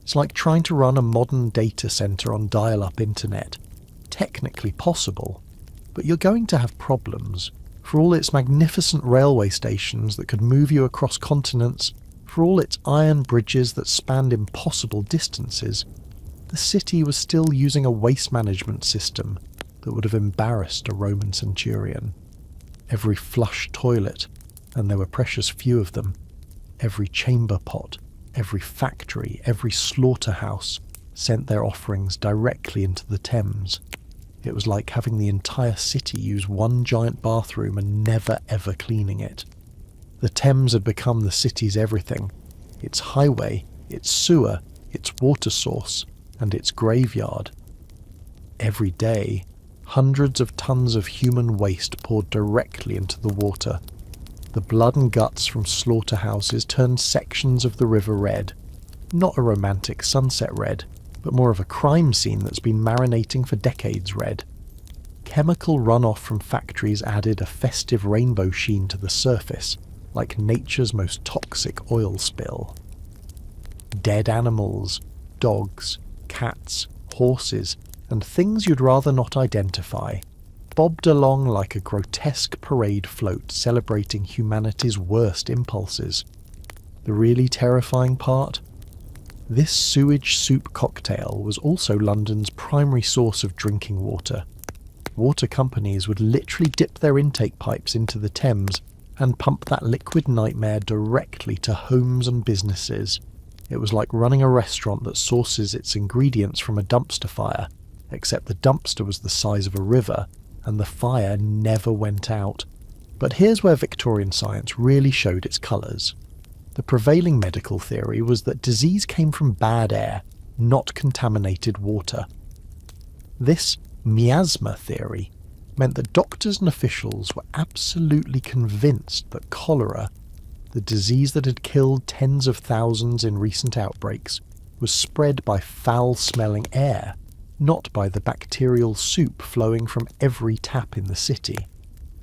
It's like trying to run a modern data centre on dial-up internet. Technically possible, but you're going to have problems. For all its magnificent railway stations that could move you across continents, for all its iron bridges that spanned impossible distances, the city was still using a waste management system that would have embarrassed a Roman centurion. Every flush toilet, and there were precious few of them, every chamber pot, every factory, every slaughterhouse sent their offerings directly into the Thames. It was like having the entire city use one giant bathroom and never ever cleaning it. The Thames had become the city's everything. Its highway, its sewer, its water source, and its graveyard. Every day, hundreds of tons of human waste poured directly into the water. The blood and guts from slaughterhouses turned sections of the river red. Not a romantic sunset red, but more of a crime scene that's been marinating for decades red. Chemical runoff from factories added a festive rainbow sheen to the surface, like nature's most toxic oil spill. Dead animals, dogs, cats, horses, and things you'd rather not identify bobbed along like a grotesque parade float celebrating humanity's worst impulses. The really terrifying part? This sewage soup cocktail was also London's primary source of drinking water. Water companies would literally dip their intake pipes into the Thames and pump that liquid nightmare directly to homes and businesses. It was like running a restaurant that sources its ingredients from a dumpster fire, except the dumpster was the size of a river, and the fire never went out. But here's where Victorian science really showed its colours. The prevailing medical theory was that disease came from bad air, not contaminated water. This miasma theory meant that doctors and officials were absolutely convinced that cholera, the disease that had killed tens of thousands in recent outbreaks, was spread by foul-smelling air, not by the bacterial soup flowing from every tap in the city.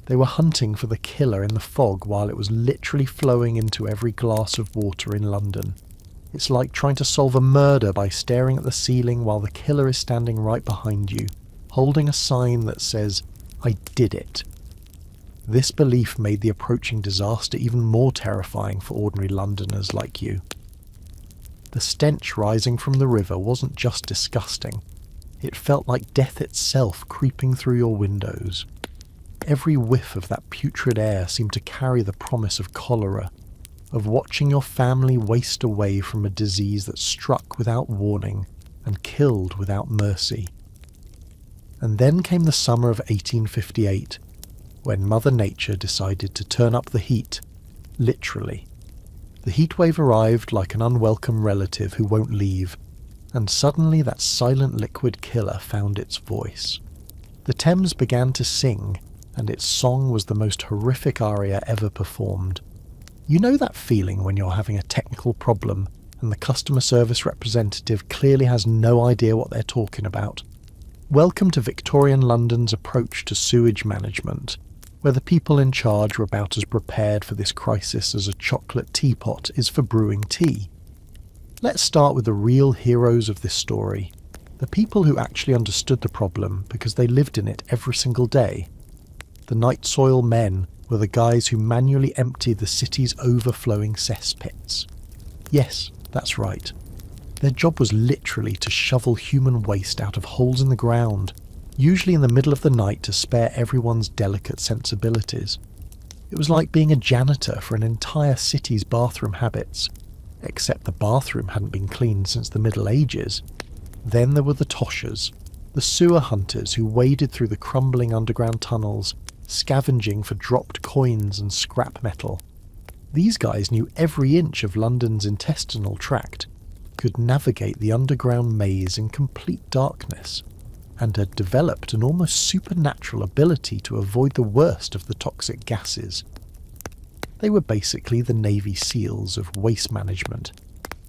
They were hunting for the killer in the fog while it was literally flowing into every glass of water in London. It's like trying to solve a murder by staring at the ceiling while the killer is standing right behind you, holding a sign that says, "I did it." This belief made the approaching disaster even more terrifying for ordinary Londoners like you. The stench rising from the river wasn't just disgusting. It felt like death itself creeping through your windows. Every whiff of that putrid air seemed to carry the promise of cholera, of watching your family waste away from a disease that struck without warning and killed without mercy. And then came the summer of 1858, when Mother Nature decided to turn up the heat, literally. The heatwave arrived like an unwelcome relative who won't leave, and suddenly that silent liquid killer found its voice. The Thames began to sing, and its song was the most horrific aria ever performed. You know that feeling when you're having a technical problem and the customer service representative clearly has no idea what they're talking about. Welcome to Victorian London's approach to sewage management, where the people in charge were about as prepared for this crisis as a chocolate teapot is for brewing tea. Let's start with the real heroes of this story, the people who actually understood the problem because they lived in it every single day. The night soil men were the guys who manually emptied the city's overflowing cesspits. Yes, that's right. Their job was literally to shovel human waste out of holes in the ground, usually in the middle of the night to spare everyone's delicate sensibilities. It was like being a janitor for an entire city's bathroom habits, except the bathroom hadn't been cleaned since the Middle Ages. Then there were the toshers, the sewer hunters who waded through the crumbling underground tunnels, scavenging for dropped coins and scrap metal. These guys knew every inch of London's intestinal tract, could navigate the underground maze in complete darkness, and had developed an almost supernatural ability to avoid the worst of the toxic gases. They were basically the Navy SEALs of waste management,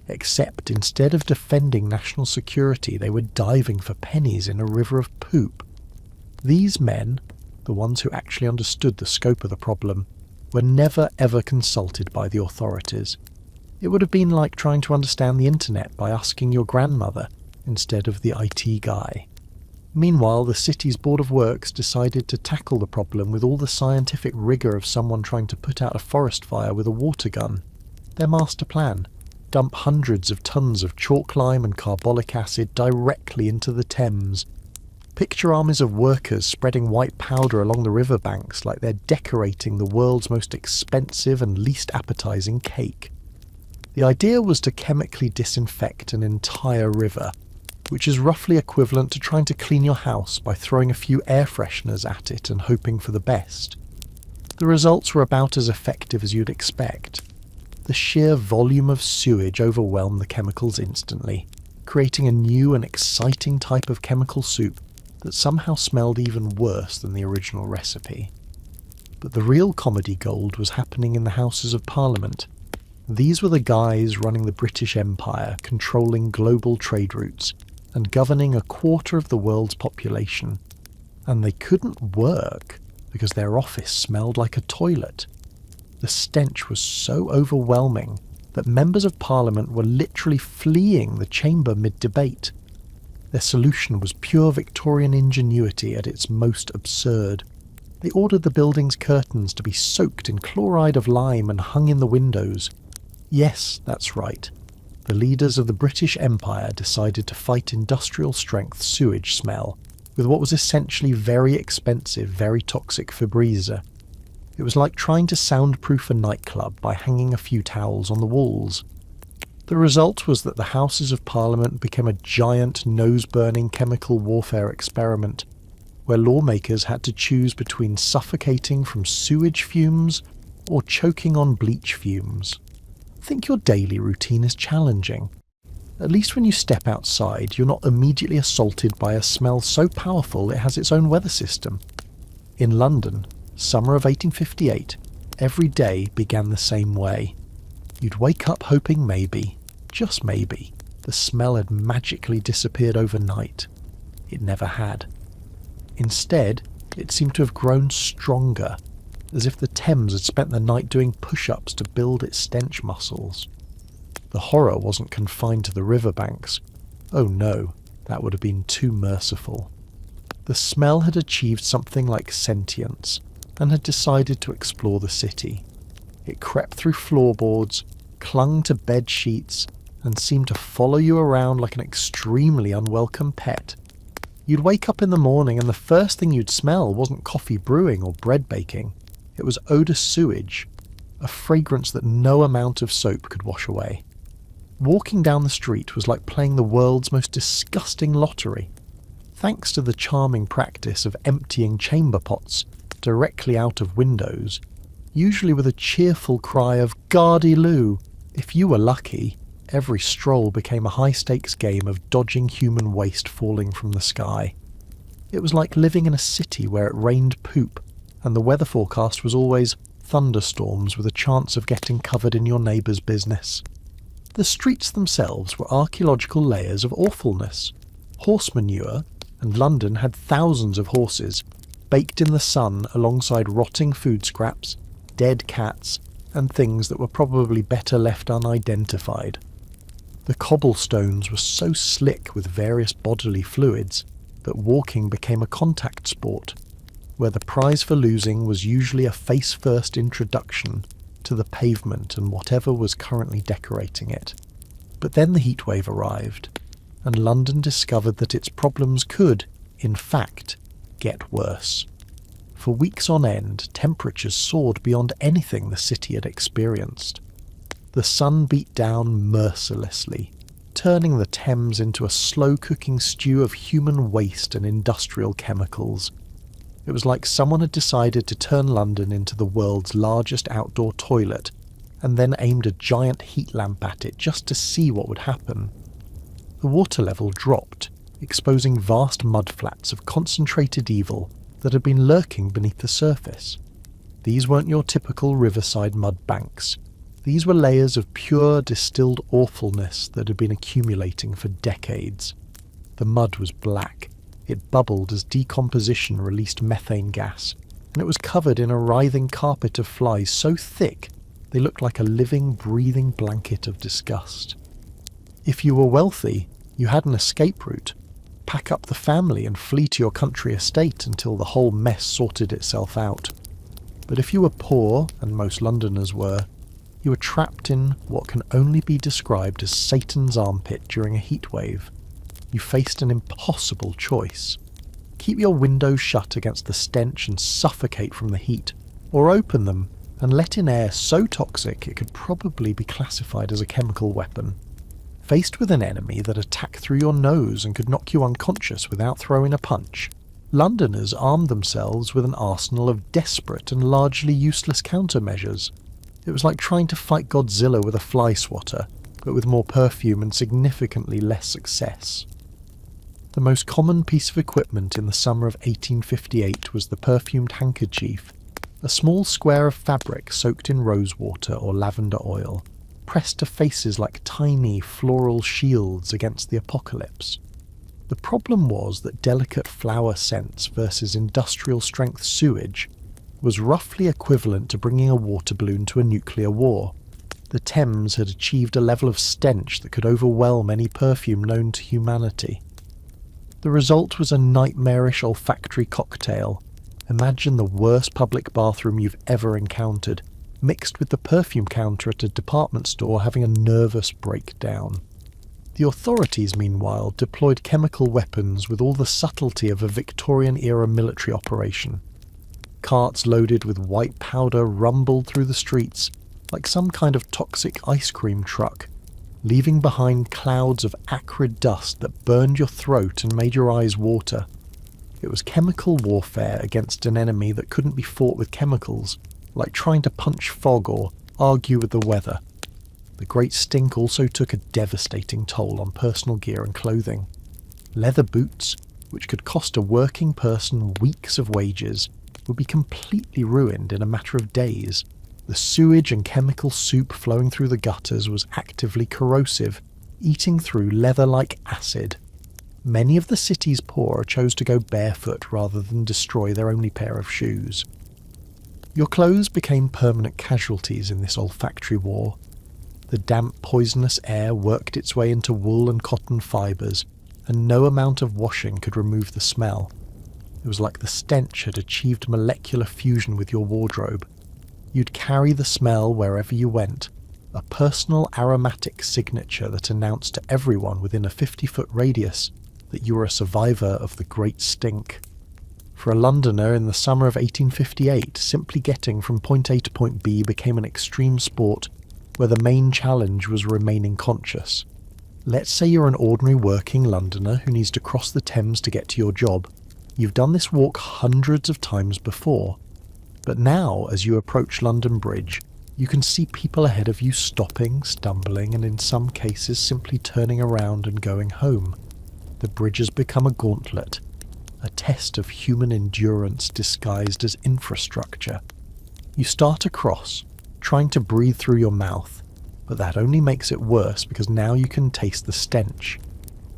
except instead of defending national security, they were diving for pennies in a river of poop. These men, the ones who actually understood the scope of the problem, were never ever consulted by the authorities. It would have been like trying to understand the internet by asking your grandmother instead of the IT guy. Meanwhile, the city's Board of Works decided to tackle the problem with all the scientific rigour of someone trying to put out a forest fire with a water gun. Their master plan: dump hundreds of tons of chalk lime and carbolic acid directly into the Thames. Picture armies of workers spreading white powder along the riverbanks like they're decorating the world's most expensive and least appetising cake. The idea was to chemically disinfect an entire river, which is roughly equivalent to trying to clean your house by throwing a few air fresheners at it and hoping for the best. The results were about as effective as you'd expect. The sheer volume of sewage overwhelmed the chemicals instantly, creating a new and exciting type of chemical soup that somehow smelled even worse than the original recipe. But the real comedy gold was happening in the Houses of Parliament. These were the guys running the British Empire, controlling global trade routes, and governing a quarter of the world's population. And they couldn't work because their office smelled like a toilet. The stench was so overwhelming that members of Parliament were literally fleeing the chamber mid-debate. Their solution was pure Victorian ingenuity at its most absurd. They ordered the building's curtains to be soaked in chloride of lime and hung in the windows. Yes, that's right. The leaders of the British Empire decided to fight industrial-strength sewage smell with what was essentially very expensive, very toxic Febreze. It was like trying to soundproof a nightclub by hanging a few towels on the walls. The result was that the Houses of Parliament became a giant nose-burning chemical warfare experiment, where lawmakers had to choose between suffocating from sewage fumes or choking on bleach fumes. Think your daily routine is challenging. At least when you step outside, you're not immediately assaulted by a smell so powerful it has its own weather system. In London, summer of 1858, every day began the same way. You'd wake up hoping maybe, just maybe, the smell had magically disappeared overnight. It never had. Instead, it seemed to have grown stronger, as if the Thames had spent the night doing push-ups to build its stench muscles. The horror wasn't confined to the riverbanks. Oh no, that would have been too merciful. The smell had achieved something like sentience, and had decided to explore the city. It crept through floorboards, clung to bed sheets, and seemed to follow you around like an extremely unwelcome pet. You'd wake up in the morning and the first thing you'd smell wasn't coffee brewing or bread baking. It was odor sewage, a fragrance that no amount of soap could wash away. Walking down the street was like playing the world's most disgusting lottery. Thanks to the charming practice of emptying chamber pots directly out of windows, usually with a cheerful cry of "Gardy-loo!" If you were lucky, every stroll became a high-stakes game of dodging human waste falling from the sky. It was like living in a city where it rained poop, and the weather forecast was always thunderstorms with a chance of getting covered in your neighbour's business. The streets themselves were archaeological layers of awfulness. Horse manure, and London had thousands of horses, baked in the sun alongside rotting food scraps, dead cats, and things that were probably better left unidentified. The cobblestones were so slick with various bodily fluids that walking became a contact sport, where the prize for losing was usually a face-first introduction to the pavement and whatever was currently decorating it. But then the heatwave arrived, and London discovered that its problems could, in fact, get worse. For weeks on end, temperatures soared beyond anything the city had experienced. The sun beat down mercilessly, turning the Thames into a slow-cooking stew of human waste and industrial chemicals. It was like someone had decided to turn London into the world's largest outdoor toilet, and then aimed a giant heat lamp at it just to see what would happen. The water level dropped, exposing vast mudflats of concentrated evil that had been lurking beneath the surface. These weren't your typical riverside mud banks. These were layers of pure distilled awfulness that had been accumulating for decades. The mud was black. It bubbled as decomposition released methane gas, and it was covered in a writhing carpet of flies so thick they looked like a living, breathing blanket of disgust. If you were wealthy, you had an escape route. Pack up the family and flee to your country estate until the whole mess sorted itself out. But if you were poor, and most Londoners were, you were trapped in what can only be described as Satan's armpit during a heatwave. You faced an impossible choice. Keep your windows shut against the stench and suffocate from the heat, or open them and let in air so toxic it could probably be classified as a chemical weapon. Faced with an enemy that attacked through your nose and could knock you unconscious without throwing a punch, Londoners armed themselves with an arsenal of desperate and largely useless countermeasures. It was like trying to fight Godzilla with a fly swatter, but with more perfume and significantly less success. The most common piece of equipment in the summer of 1858 was the perfumed handkerchief, a small square of fabric soaked in rosewater or lavender oil, pressed to faces like tiny floral shields against the apocalypse. The problem was that delicate flower scents versus industrial-strength sewage was roughly equivalent to bringing a water balloon to a nuclear war. The Thames had achieved a level of stench that could overwhelm any perfume known to humanity. The result was a nightmarish olfactory cocktail. Imagine the worst public bathroom you've ever encountered, mixed with the perfume counter at a department store having a nervous breakdown. The authorities, meanwhile, deployed chemical weapons with all the subtlety of a Victorian-era military operation. Carts loaded with white powder rumbled through the streets like some kind of toxic ice cream truck, leaving behind clouds of acrid dust that burned your throat and made your eyes water. It was chemical warfare against an enemy that couldn't be fought with chemicals, like trying to punch fog or argue with the weather. The great stink also took a devastating toll on personal gear and clothing. Leather boots, which could cost a working person weeks of wages, would be completely ruined in a matter of days. The sewage and chemical soup flowing through the gutters was actively corrosive, eating through leather like acid. Many of the city's poor chose to go barefoot rather than destroy their only pair of shoes. Your clothes became permanent casualties in this olfactory war. The damp, poisonous air worked its way into wool and cotton fibres, and no amount of washing could remove the smell. It was like the stench had achieved molecular fusion with your wardrobe. You'd carry the smell wherever you went, a personal aromatic signature that announced to everyone within a 50-foot radius that you were a survivor of the Great Stink. For a Londoner in the summer of 1858, simply getting from point A to point B became an extreme sport where the main challenge was remaining conscious. Let's say you're an ordinary working Londoner who needs to cross the Thames to get to your job. You've done this walk hundreds of times before, but now as you approach London Bridge, you can see people ahead of you stopping, stumbling, and in some cases simply turning around and going home. The bridge has become a gauntlet, a test of human endurance disguised as infrastructure. You start across, trying to breathe through your mouth, But that only makes it worse because now you can taste the stench.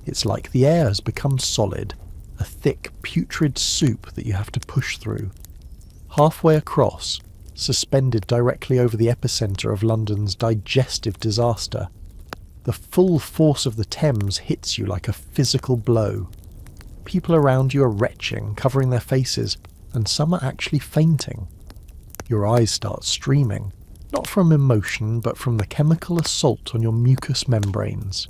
It's like the air has become solid, a thick, putrid soup that you have to push through. Halfway across, suspended directly over the epicenter of London's digestive disaster, the full force of the Thames hits you like a physical blow. People around you are retching, covering their faces, and some are actually fainting. Your eyes start streaming, not from emotion, but from the chemical assault on your mucous membranes.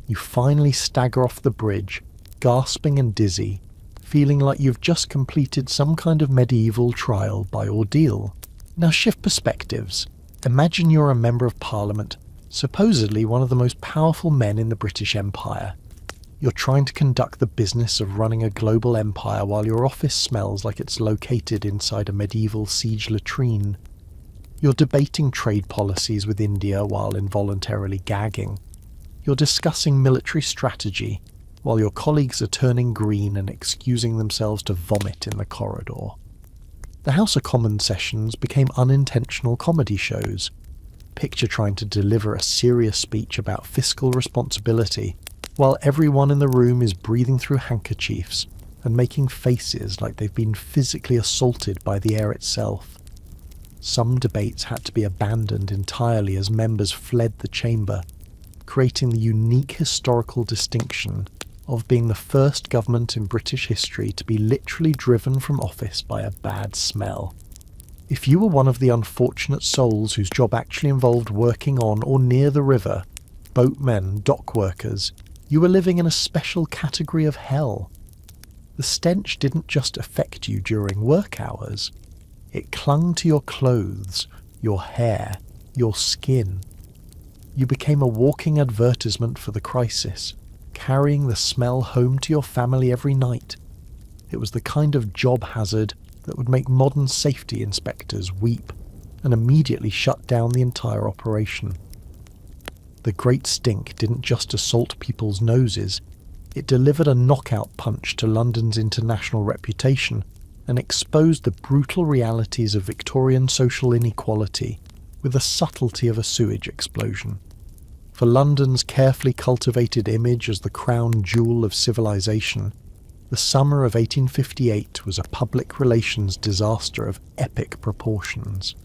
You finally stagger off the bridge, gasping and dizzy, feeling like you've just completed some kind of medieval trial by ordeal. Now shift perspectives. Imagine you're a member of Parliament, supposedly one of the most powerful men in the British Empire. You're trying to conduct the business of running a global empire while your office smells like it's located inside a medieval siege latrine. You're debating trade policies with India while involuntarily gagging. You're discussing military strategy while your colleagues are turning green and excusing themselves to vomit in the corridor. The House of Commons sessions became unintentional comedy shows. Picture trying to deliver a serious speech about fiscal responsibility while everyone in the room is breathing through handkerchiefs and making faces like they've been physically assaulted by the air itself. Some debates had to be abandoned entirely as members fled the chamber, creating the unique historical distinction of being the first government in British history to be literally driven from office by a bad smell. If you were one of the unfortunate souls whose job actually involved working on or near the river, boatmen, dock workers, you were living in a special category of hell. The stench didn't just affect you during work hours. It clung to your clothes, your hair, your skin. You became a walking advertisement for the crisis, carrying the smell home to your family every night. It was the kind of job hazard that would make modern safety inspectors weep and immediately shut down the entire operation. The Great Stink didn't just assault people's noses, it delivered a knockout punch to London's international reputation and exposed the brutal realities of Victorian social inequality with the subtlety of a sewage explosion. For London's carefully cultivated image as the crown jewel of civilization, the summer of 1858 was a public relations disaster of epic proportions.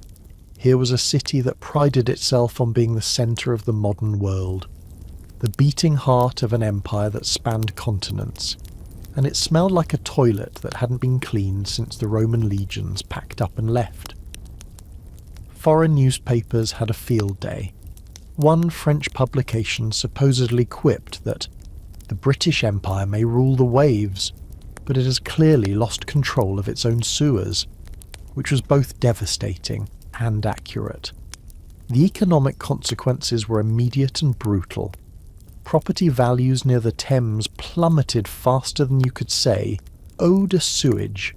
Here was a city that prided itself on being the centre of the modern world, the beating heart of an empire that spanned continents, and it smelled like a toilet that hadn't been cleaned since the Roman legions packed up and left. Foreign newspapers had a field day. One French publication supposedly quipped that the British Empire may rule the waves, but it has clearly lost control of its own sewers, which was both devastating and accurate. The economic consequences were immediate and brutal. Property values near the Thames plummeted faster than you could say, "Eau de sewage."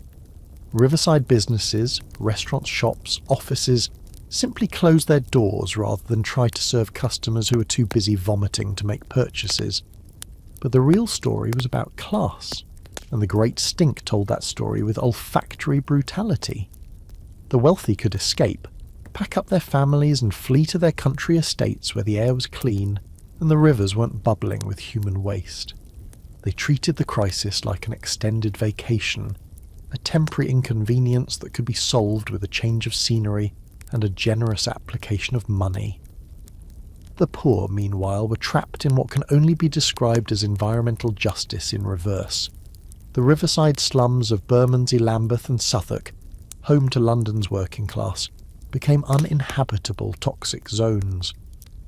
Riverside businesses, restaurants, shops, offices simply closed their doors rather than try to serve customers who were too busy vomiting to make purchases. But the real story was about class, and the Great Stink told that story with olfactory brutality. The wealthy could escape, pack up their families and flee to their country estates where the air was clean and the rivers weren't bubbling with human waste. They treated the crisis like an extended vacation, a temporary inconvenience that could be solved with a change of scenery and a generous application of money. The poor, meanwhile, were trapped in what can only be described as environmental justice in reverse. The riverside slums of Bermondsey, Lambeth and Southwark, home to London's working class, became uninhabitable toxic zones.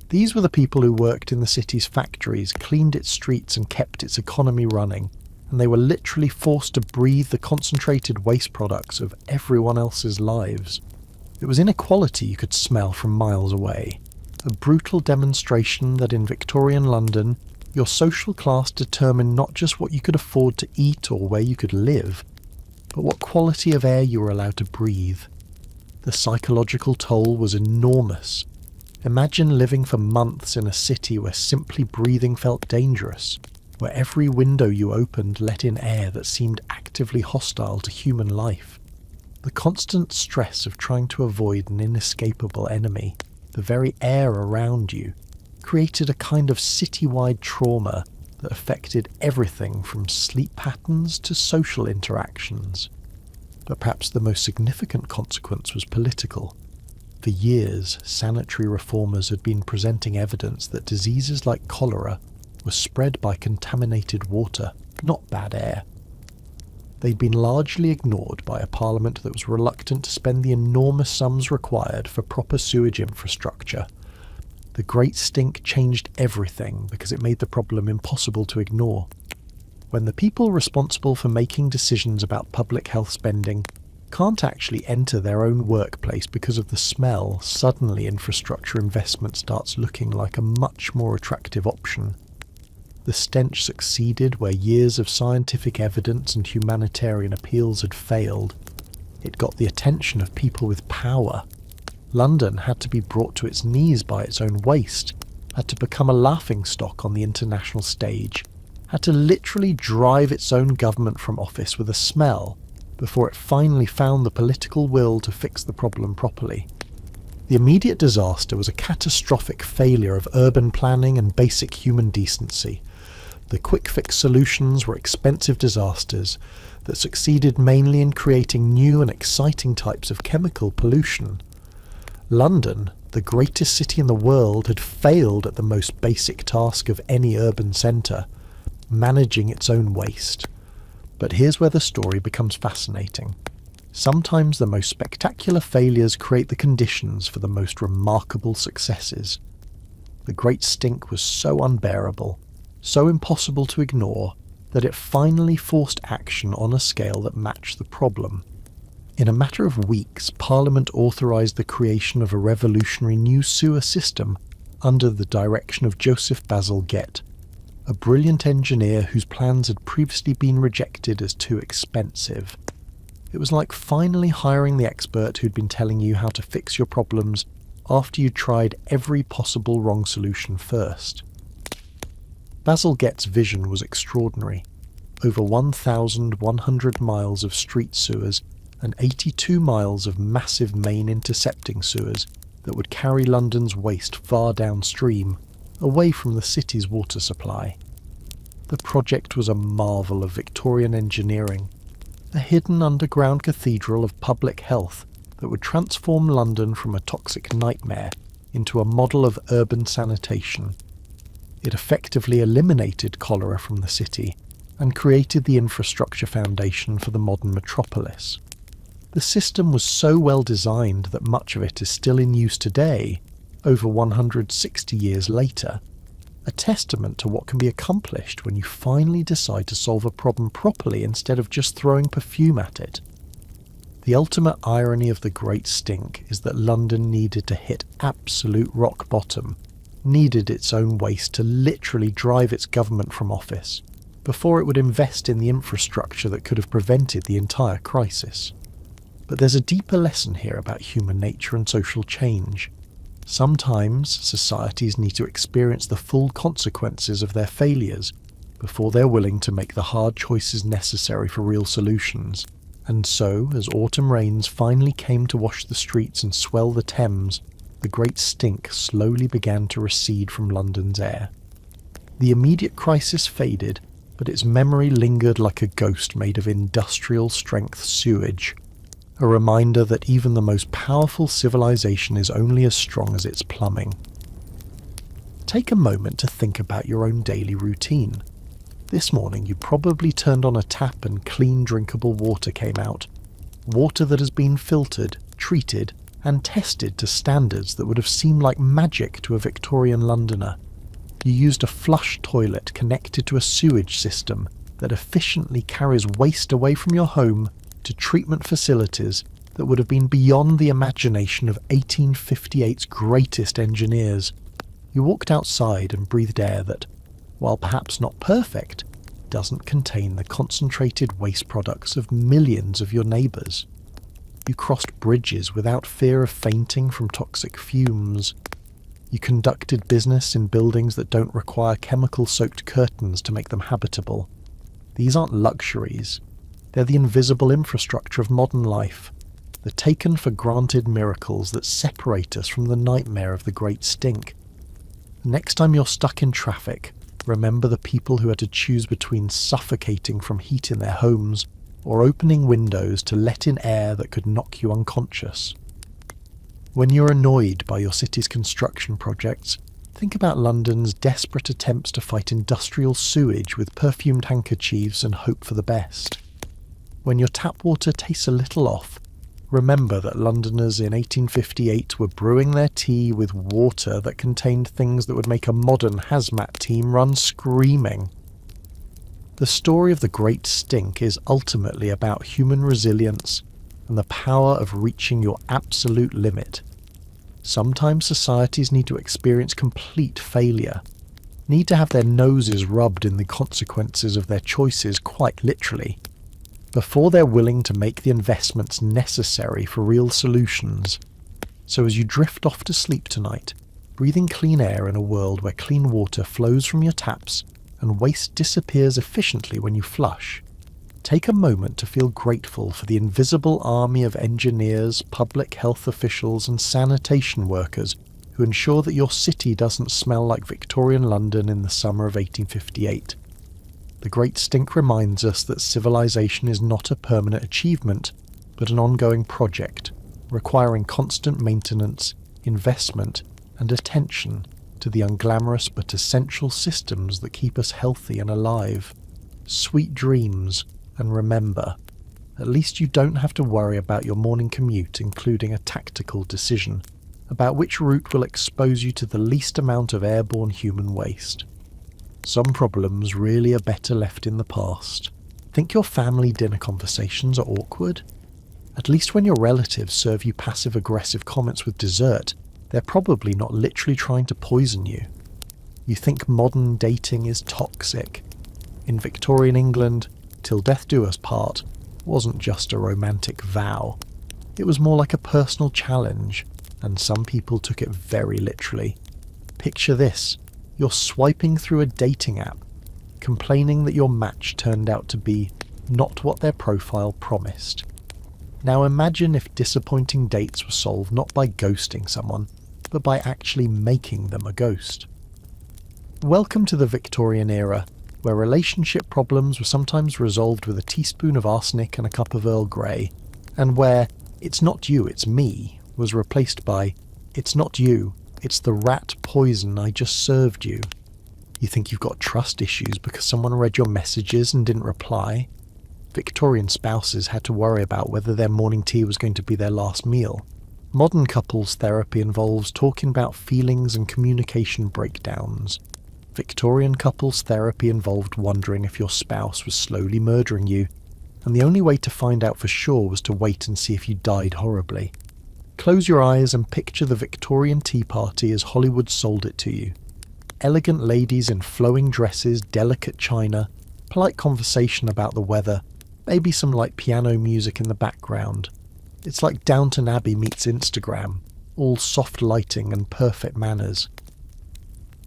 These were the people who worked in the city's factories, cleaned its streets and kept its economy running, and they were literally forced to breathe the concentrated waste products of everyone else's lives. It was inequality you could smell from miles away, a brutal demonstration that in Victorian London, your social class determined not just what you could afford to eat or where you could live, but what quality of air you were allowed to breathe. The psychological toll was enormous. Imagine living for months in a city where simply breathing felt dangerous, where every window you opened let in air that seemed actively hostile to human life. The constant stress of trying to avoid an inescapable enemy. the very air around you, created a kind of citywide trauma that affected everything from sleep patterns to social interactions. But perhaps the most significant consequence was political. For years, sanitary reformers had been presenting evidence that diseases like cholera were spread by contaminated water, not bad air. They'd been largely ignored by a parliament that was reluctant to spend the enormous sums required for proper sewage infrastructure. The Great Stink changed everything because it made the problem impossible to ignore. When the people responsible for making decisions about public health spending can't actually enter their own workplace because of the smell, suddenly infrastructure investment starts looking like a much more attractive option. The stench succeeded where years of scientific evidence and humanitarian appeals had failed. It got the attention of people with power. London had to be brought to its knees by its own waste, had to become a laughingstock on the international stage, had to literally drive its own government from office with a smell before it finally found the political will to fix the problem properly. The immediate disaster was a catastrophic failure of urban planning and basic human decency. The quick-fix solutions were expensive disasters that succeeded mainly in creating new and exciting types of chemical pollution. London, the greatest city in the world, had failed at the most basic task of any urban centre, managing its own waste. But here's where the story becomes fascinating. Sometimes the most spectacular failures create the conditions for the most remarkable successes. The Great Stink was so unbearable, so impossible to ignore, that it finally forced action on a scale that matched the problem. In a matter of weeks, Parliament authorised the creation of a revolutionary new sewer system under the direction of Joseph Basil Gett, a brilliant engineer whose plans had previously been rejected as too expensive. It was like finally hiring the expert who'd been telling you how to fix your problems after you'd tried every possible wrong solution first. Basil Gett's vision was extraordinary. Over 1,100 miles of street sewers and 82 miles of massive main intercepting sewers that would carry London's waste far downstream, away from the city's water supply. The project was a marvel of Victorian engineering, a hidden underground cathedral of public health that would transform London from a toxic nightmare into a model of urban sanitation. It effectively eliminated cholera from the city and created the infrastructure foundation for the modern metropolis. The system was so well designed that much of it is still in use today, over 160 years later, a testament to what can be accomplished when you finally decide to solve a problem properly instead of just throwing perfume at it. The ultimate irony of the Great Stink is that London needed to hit absolute rock bottom, needed its own waste to literally drive its government from office, before it would invest in the infrastructure that could have prevented the entire crisis. But there's a deeper lesson here about human nature and social change. Sometimes societies need to experience the full consequences of their failures before they're willing to make the hard choices necessary for real solutions. And so, as autumn rains finally came to wash the streets and swell the Thames, the Great Stink slowly began to recede from London's air. The immediate crisis faded, but its memory lingered like a ghost made of industrial-strength sewage, a reminder that even the most powerful civilization is only as strong as its plumbing. Take a moment to think about your own daily routine. This morning you probably turned on a tap and clean drinkable water came out. Water that has been filtered, treated, and tested to standards that would have seemed like magic to a Victorian Londoner. You used a flush toilet connected to a sewage system that efficiently carries waste away from your home to treatment facilities that would have been beyond the imagination of 1858's greatest engineers. You walked outside and breathed air that, while perhaps not perfect, doesn't contain the concentrated waste products of millions of your neighbours. You crossed bridges without fear of fainting from toxic fumes. You conducted business in buildings that don't require chemical-soaked curtains to make them habitable. These aren't luxuries. They're the invisible infrastructure of modern life. the taken-for-granted miracles that separate us from the nightmare of the Great Stink. Next time you're stuck in traffic, remember the people who had to choose between suffocating from heat in their homes or opening windows to let in air that could knock you unconscious. When you're annoyed by your city's construction projects, think about London's desperate attempts to fight industrial sewage with perfumed handkerchiefs and hope for the best. When your tap water tastes a little off, remember that Londoners in 1858 were brewing their tea with water that contained things that would make a modern hazmat team run screaming. The story of the Great Stink is ultimately about human resilience and the power of reaching your absolute limit. Sometimes societies need to experience complete failure, need to have their noses rubbed in the consequences of their choices quite literally, before they're willing to make the investments necessary for real solutions. So as you drift off to sleep tonight, breathing clean air in a world where clean water flows from your taps and waste disappears efficiently when you flush, take a moment to feel grateful for the invisible army of engineers, public health officials and sanitation workers who ensure that your city doesn't smell like Victorian London in the summer of 1858. The Great Stink reminds us that civilization is not a permanent achievement, but an ongoing project, requiring constant maintenance, investment, and attention to the unglamorous but essential systems that keep us healthy and alive. Sweet dreams, and remember, at least you don't have to worry about your morning commute, including a tactical decision about which route will expose you to the least amount of airborne human waste. Some problems really are better left in the past. Think your family dinner conversations are awkward? At least when your relatives serve you passive-aggressive comments with dessert, they're probably not literally trying to poison you. You think modern dating is toxic. In Victorian England, "Till death do us part" wasn't just a romantic vow. It was more like a personal challenge, and some people took it very literally. Picture this. You're swiping through a dating app, complaining that your match turned out to be not what their profile promised. Now imagine if disappointing dates were solved not by ghosting someone, but by actually making them a ghost. Welcome to the Victorian era, where relationship problems were sometimes resolved with a teaspoon of arsenic and a cup of Earl Grey, and where "it's not you, it's me" was replaced by "it's not you, it's the rat poison I just served you." You think you've got trust issues because someone read your messages and didn't reply? Victorian spouses had to worry about whether their morning tea was going to be their last meal. Modern couples therapy involves talking about feelings and communication breakdowns. Victorian couples therapy involved wondering if your spouse was slowly murdering you, and the only way to find out for sure was to wait and see if you died horribly. Close your eyes and picture the Victorian Tea Party as Hollywood sold it to you. Elegant ladies in flowing dresses, delicate china, polite conversation about the weather, maybe some light piano music in the background. It's like Downton Abbey meets Instagram, all soft lighting and perfect manners.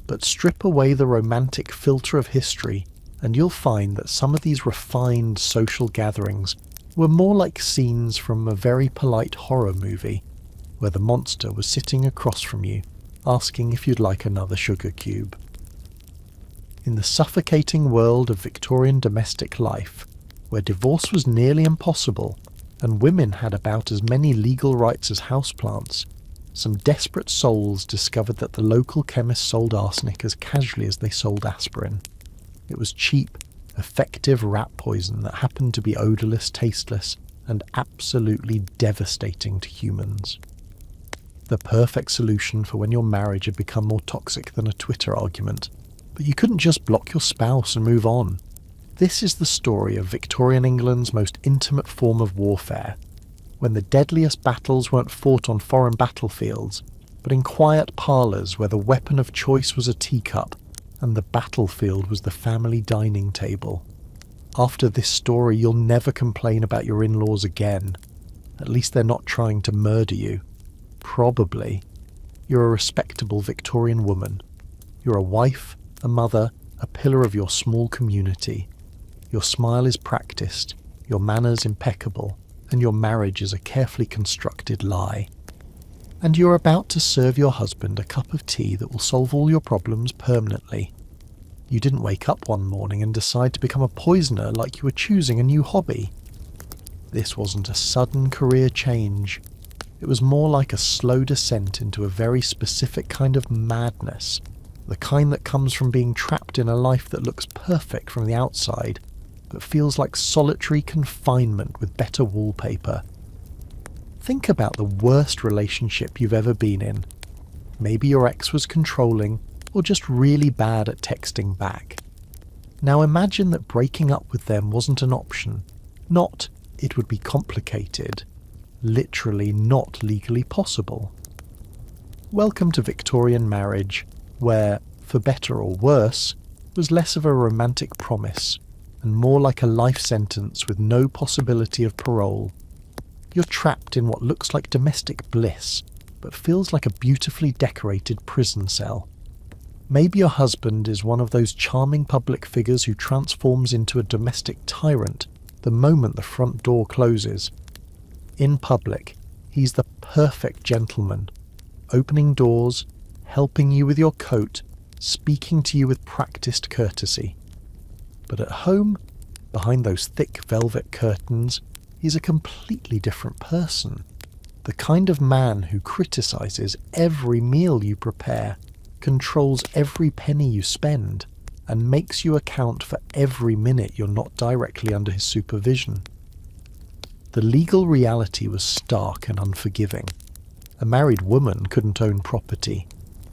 But strip away the romantic filter of history, and you'll find that some of these refined social gatherings were more like scenes from a very polite horror movie, where the monster was sitting across from you, asking if you'd like another sugar cube. In the suffocating world of Victorian domestic life, where divorce was nearly impossible, and women had about as many legal rights as houseplants, some desperate souls discovered that the local chemist sold arsenic as casually as they sold aspirin. It was cheap, effective rat poison that happened to be odourless, tasteless, and absolutely devastating to humans. The perfect solution for when your marriage had become more toxic than a Twitter argument. But you couldn't just block your spouse and move on. This is the story of Victorian England's most intimate form of warfare, when the deadliest battles weren't fought on foreign battlefields, but in quiet parlours where the weapon of choice was a teacup and the battlefield was the family dining table. After this story, you'll never complain about your in-laws again. At least they're not trying to murder you. Probably. You're a respectable Victorian woman. You're a wife, a mother, a pillar of your small community. Your smile is practiced, your manners impeccable, and your marriage is a carefully constructed lie. And you're about to serve your husband a cup of tea that will solve all your problems permanently. You didn't wake up one morning and decide to become a poisoner like you were choosing a new hobby. This wasn't a sudden career change. It was more like a slow descent into a very specific kind of madness, the kind that comes from being trapped in a life that looks perfect from the outside, but feels like solitary confinement with better wallpaper. Think about the worst relationship you've ever been in. Maybe your ex was controlling, or just really bad at texting back. Now imagine that breaking up with them wasn't an option. Not, it would be complicated. Literally not legally possible. Welcome to Victorian marriage, where, for better or worse, was less of a romantic promise, and more like a life sentence with no possibility of parole. You're trapped in what looks like domestic bliss, but feels like a beautifully decorated prison cell. Maybe your husband is one of those charming public figures who transforms into a domestic tyrant the moment the front door closes. In public, he's the perfect gentleman, opening doors, helping you with your coat, speaking to you with practiced courtesy. But at home, behind those thick velvet curtains, he's a completely different person. The kind of man who criticizes every meal you prepare, controls every penny you spend, and makes you account for every minute you're not directly under his supervision. The legal reality was stark and unforgiving. A married woman couldn't own property.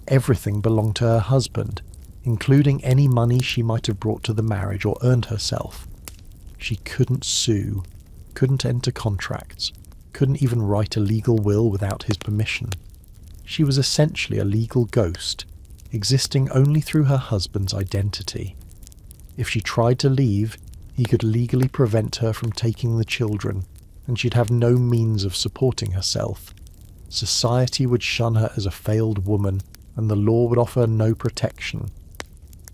Everything belonged to her husband, including any money she might have brought to the marriage or earned herself. She couldn't sue, couldn't enter contracts, couldn't even write a legal will without his permission. She was essentially a legal ghost, existing only through her husband's identity. If she tried to leave, he could legally prevent her from taking the children, and she'd have no means of supporting herself. Society would shun her as a failed woman, and the law would offer no protection.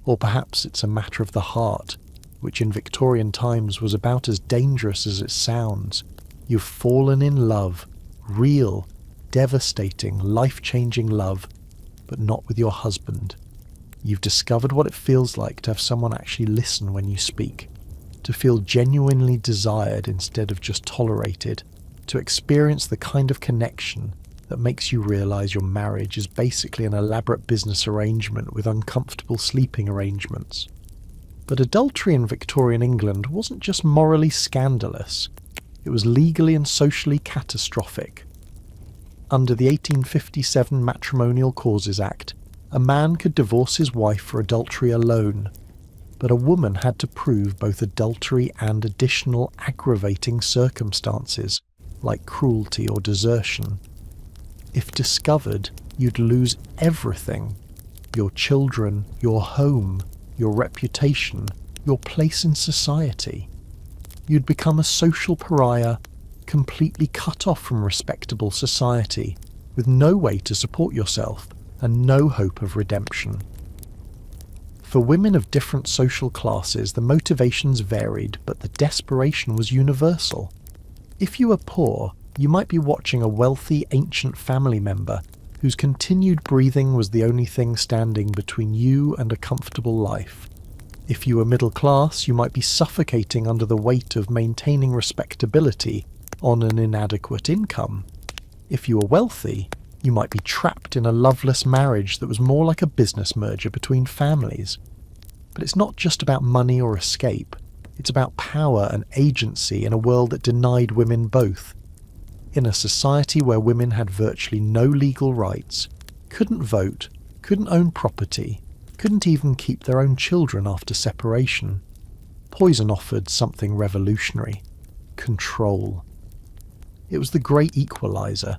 Or perhaps it's a matter of the heart, which in Victorian times was about as dangerous as it sounds. You've fallen in love, real, devastating, life-changing love, but not with your husband. You've discovered what it feels like to have someone actually listen when you speak, to feel genuinely desired instead of just tolerated, to experience the kind of connection that makes you realize your marriage is basically an elaborate business arrangement with uncomfortable sleeping arrangements. But adultery in Victorian England wasn't just morally scandalous, it was legally and socially catastrophic. Under the 1857 Matrimonial Causes Act, a man could divorce his wife for adultery alone, but a woman had to prove both adultery and additional aggravating circumstances, like cruelty or desertion. If discovered, you'd lose everything: your children, your home, your reputation, your place in society. You'd become a social pariah, completely cut off from respectable society, with no way to support yourself and no hope of redemption. For women of different social classes, the motivations varied, but the desperation was universal. If you were poor, you might be watching a wealthy, ancient family member whose continued breathing was the only thing standing between you and a comfortable life. If you were middle class, you might be suffocating under the weight of maintaining respectability on an inadequate income. If you were wealthy, you might be trapped in a loveless marriage that was more like a business merger between families. But it's not just about money or escape. It's about power and agency in a world that denied women both. In a society where women had virtually no legal rights, couldn't vote, couldn't own property, couldn't even keep their own children after separation. Poison offered something revolutionary: control. It was the great equalizer,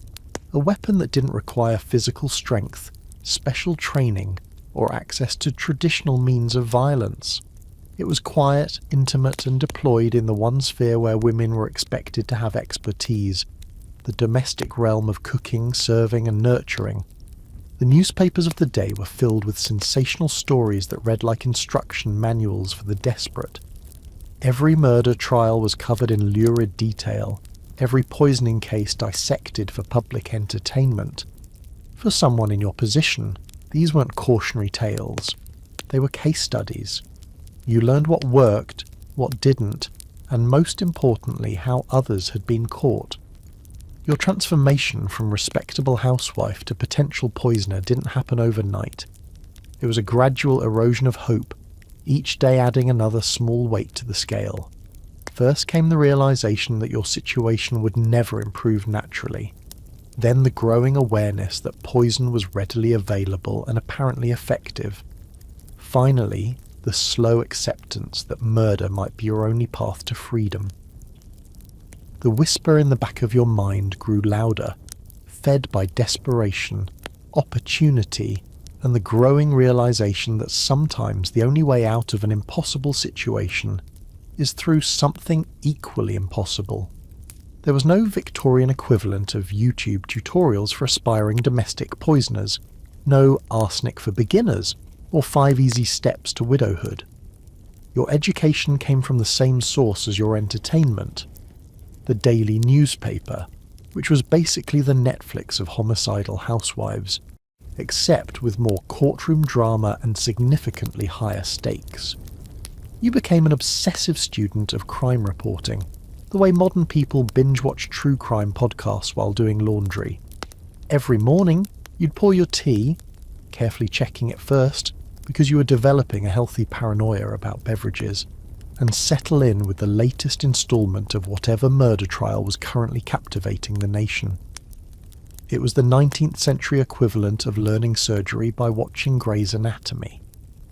a weapon that didn't require physical strength, special training, or access to traditional means of violence. It was quiet, intimate, and deployed in the one sphere where women were expected to have expertise: the domestic realm of cooking, serving, and nurturing. The newspapers of the day were filled with sensational stories that read like instruction manuals for the desperate. Every murder trial was covered in lurid detail, every poisoning case dissected for public entertainment. For someone in your position, these weren't cautionary tales. They were case studies. You learned what worked, what didn't, and most importantly, how others had been caught. Your transformation from respectable housewife to potential poisoner didn't happen overnight. It was a gradual erosion of hope, each day adding another small weight to the scale. First came the realization that your situation would never improve naturally. Then the growing awareness that poison was readily available and apparently effective. Finally, the slow acceptance that murder might be your only path to freedom. The whisper in the back of your mind grew louder, fed by desperation, opportunity, and the growing realization that sometimes the only way out of an impossible situation is through something equally impossible. There was no Victorian equivalent of YouTube tutorials for aspiring domestic poisoners, no arsenic for beginners, or 5 easy steps to widowhood. Your education came from the same source as your entertainment, the daily newspaper, which was basically the Netflix of homicidal housewives, except with more courtroom drama and significantly higher stakes. You became an obsessive student of crime reporting, the way modern people binge-watch true crime podcasts while doing laundry. Every morning, you'd pour your tea, carefully checking it first, because you were developing a healthy paranoia about beverages, and settle in with the latest installment of whatever murder trial was currently captivating the nation. It was the 19th century equivalent of learning surgery by watching Grey's Anatomy.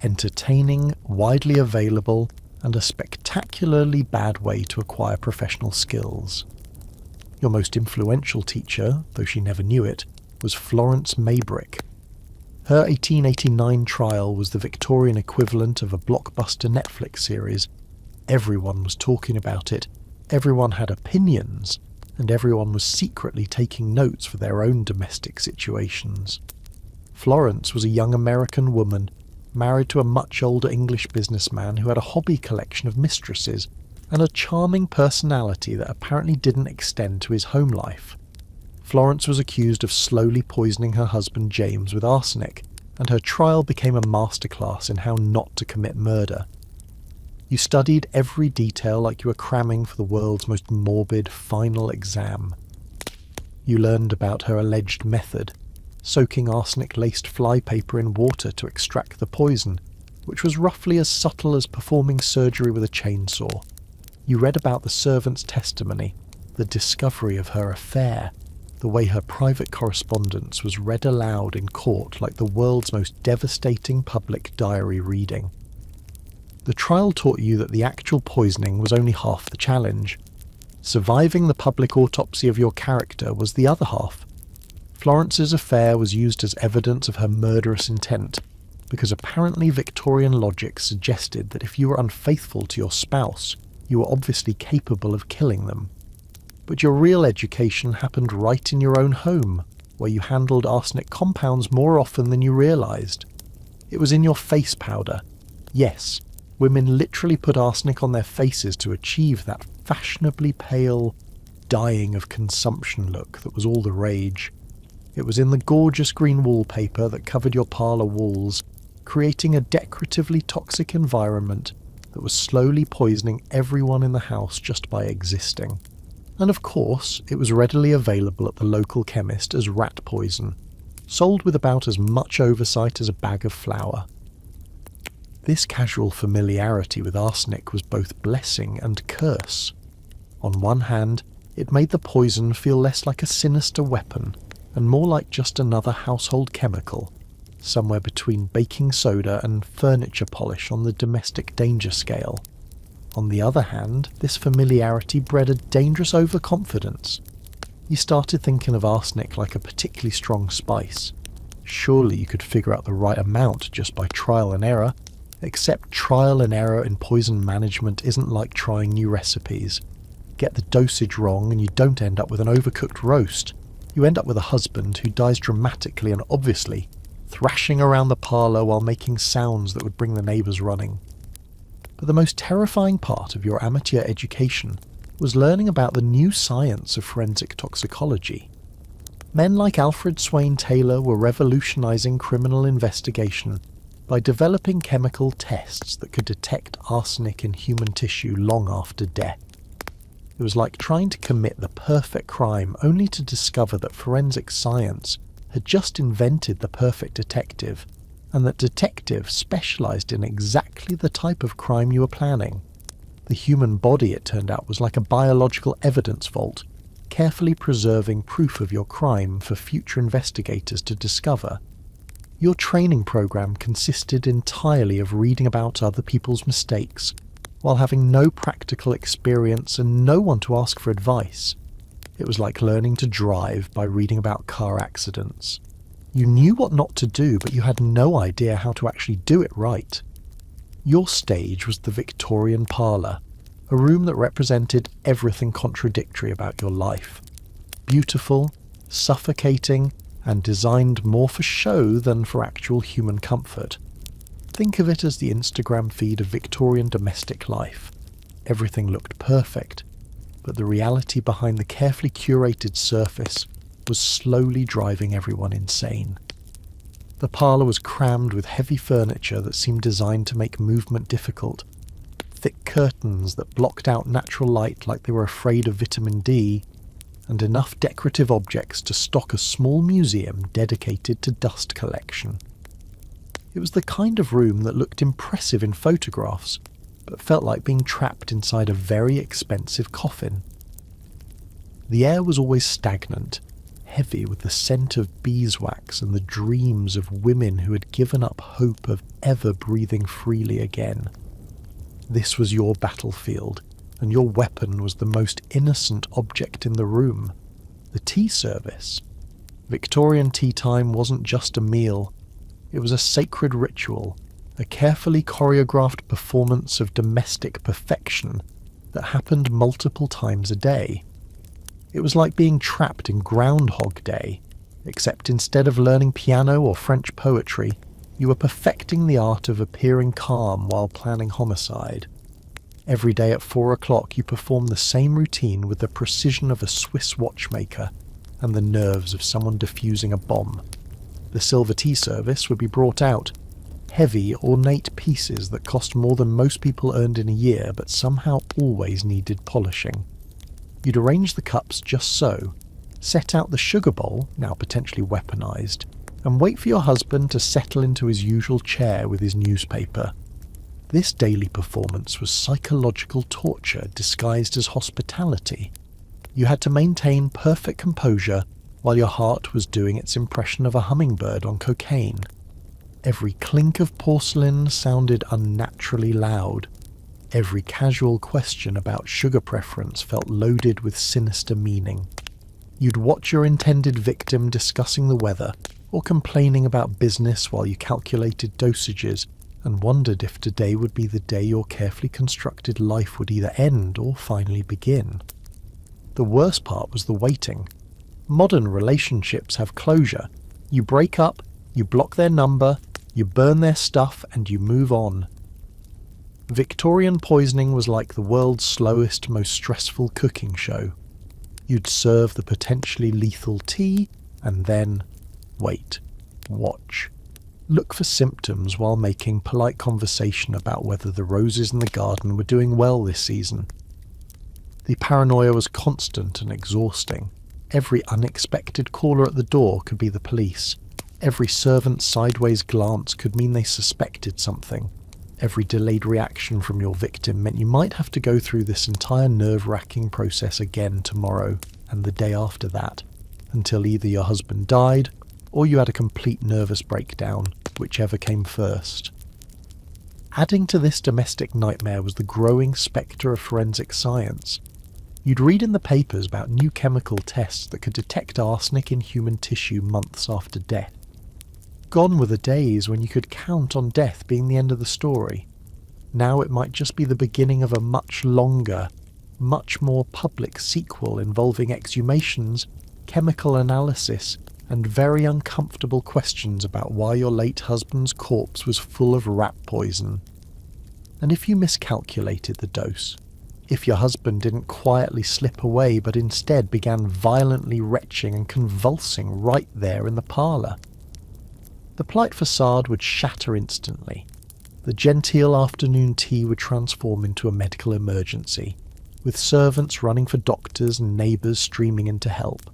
Entertaining, widely available, and a spectacularly bad way to acquire professional skills. Your most influential teacher, though she never knew it, was Florence Maybrick. Her 1889 trial was the Victorian equivalent of a blockbuster Netflix series. Everyone was talking about it, everyone had opinions, and everyone was secretly taking notes for their own domestic situations. Florence was a young American woman, married to a much older English businessman who had a hobby collection of mistresses and a charming personality that apparently didn't extend to his home life. Florence was accused of slowly poisoning her husband James with arsenic, and her trial became a masterclass in how not to commit murder. You studied every detail like you were cramming for the world's most morbid final exam. You learned about her alleged method, soaking arsenic-laced flypaper in water to extract the poison, which was roughly as subtle as performing surgery with a chainsaw. You read about the servant's testimony, the discovery of her affair, the way her private correspondence was read aloud in court like the world's most devastating public diary reading. The trial taught you that the actual poisoning was only half the challenge. Surviving the public autopsy of your character was the other half. Florence's affair was used as evidence of her murderous intent, because apparently Victorian logic suggested that if you were unfaithful to your spouse, you were obviously capable of killing them. But your real education happened right in your own home, where you handled arsenic compounds more often than you realised. It was in your face powder. Yes, women literally put arsenic on their faces to achieve that fashionably pale, dying of consumption look that was all the rage. It was in the gorgeous green wallpaper that covered your parlour walls, creating a decoratively toxic environment that was slowly poisoning everyone in the house just by existing. And of course, it was readily available at the local chemist as rat poison, sold with about as much oversight as a bag of flour. This casual familiarity with arsenic was both blessing and curse. On one hand, it made the poison feel less like a sinister weapon, and more like just another household chemical, somewhere between baking soda and furniture polish on the domestic danger scale. On the other hand, this familiarity bred a dangerous overconfidence. You started thinking of arsenic like a particularly strong spice. Surely you could figure out the right amount just by trial and error, except trial and error in poison management isn't like trying new recipes. Get the dosage wrong and you don't end up with an overcooked roast. You end up with a husband who dies dramatically and obviously, thrashing around the parlour while making sounds that would bring the neighbours running. But the most terrifying part of your amateur education was learning about the new science of forensic toxicology. Men like Alfred Swain Taylor were revolutionizing criminal investigation by developing chemical tests that could detect arsenic in human tissue long after death. It was like trying to commit the perfect crime only to discover that forensic science had just invented the perfect detective, and that detectives specialized in exactly the type of crime you were planning. The human body, it turned out, was like a biological evidence vault, carefully preserving proof of your crime for future investigators to discover. Your training program consisted entirely of reading about other people's mistakes, while having no practical experience and no one to ask for advice. It was like learning to drive by reading about car accidents. You knew what not to do, but you had no idea how to actually do it right. Your stage was the Victorian parlour, a room that represented everything contradictory about your life. Beautiful, suffocating, and designed more for show than for actual human comfort. Think of it as the Instagram feed of Victorian domestic life. Everything looked perfect, but the reality behind the carefully curated surface was slowly driving everyone insane. The parlour was crammed with heavy furniture that seemed designed to make movement difficult, thick curtains that blocked out natural light like they were afraid of vitamin D, and enough decorative objects to stock a small museum dedicated to dust collection. It was the kind of room that looked impressive in photographs, but felt like being trapped inside a very expensive coffin. The air was always stagnant, heavy with the scent of beeswax and the dreams of women who had given up hope of ever breathing freely again. This was your battlefield, and your weapon was the most innocent object in the room, the tea service. Victorian tea time wasn't just a meal, it was a sacred ritual, a carefully choreographed performance of domestic perfection that happened multiple times a day. It was like being trapped in Groundhog Day, except instead of learning piano or French poetry, you were perfecting the art of appearing calm while planning homicide. Every day at 4 o'clock you performed the same routine with the precision of a Swiss watchmaker and the nerves of someone defusing a bomb. The silver tea service would be brought out, heavy, ornate pieces that cost more than most people earned in a year but somehow always needed polishing. You'd arrange the cups just so, set out the sugar bowl, now potentially weaponized, and wait for your husband to settle into his usual chair with his newspaper. This daily performance was psychological torture disguised as hospitality. You had to maintain perfect composure while your heart was doing its impression of a hummingbird on cocaine. Every clink of porcelain sounded unnaturally loud. Every casual question about sugar preference felt loaded with sinister meaning. You'd watch your intended victim discussing the weather or complaining about business while you calculated dosages and wondered if today would be the day your carefully constructed life would either end or finally begin. The worst part was the waiting. Modern relationships have closure. You break up, you block their number, you burn their stuff, and you move on. Victorian poisoning was like the world's slowest, most stressful cooking show. You'd serve the potentially lethal tea, and then wait, watch. Look for symptoms while making polite conversation about whether the roses in the garden were doing well this season. The paranoia was constant and exhausting. Every unexpected caller at the door could be the police. Every servant's sideways glance could mean they suspected something. Every delayed reaction from your victim meant you might have to go through this entire nerve-wracking process again tomorrow and the day after that, until either your husband died or you had a complete nervous breakdown, whichever came first. Adding to this domestic nightmare was the growing spectre of forensic science. You'd read in the papers about new chemical tests that could detect arsenic in human tissue months after death. Gone were the days when you could count on death being the end of the story. Now it might just be the beginning of a much longer, much more public sequel involving exhumations, chemical analysis, and very uncomfortable questions about why your late husband's corpse was full of rat poison. And if you miscalculated the dose, If your husband didn't quietly slip away but instead began violently retching and convulsing right there in the parlour. The polite facade would shatter instantly. The genteel afternoon tea would transform into a medical emergency, with servants running for doctors and neighbours streaming in to help.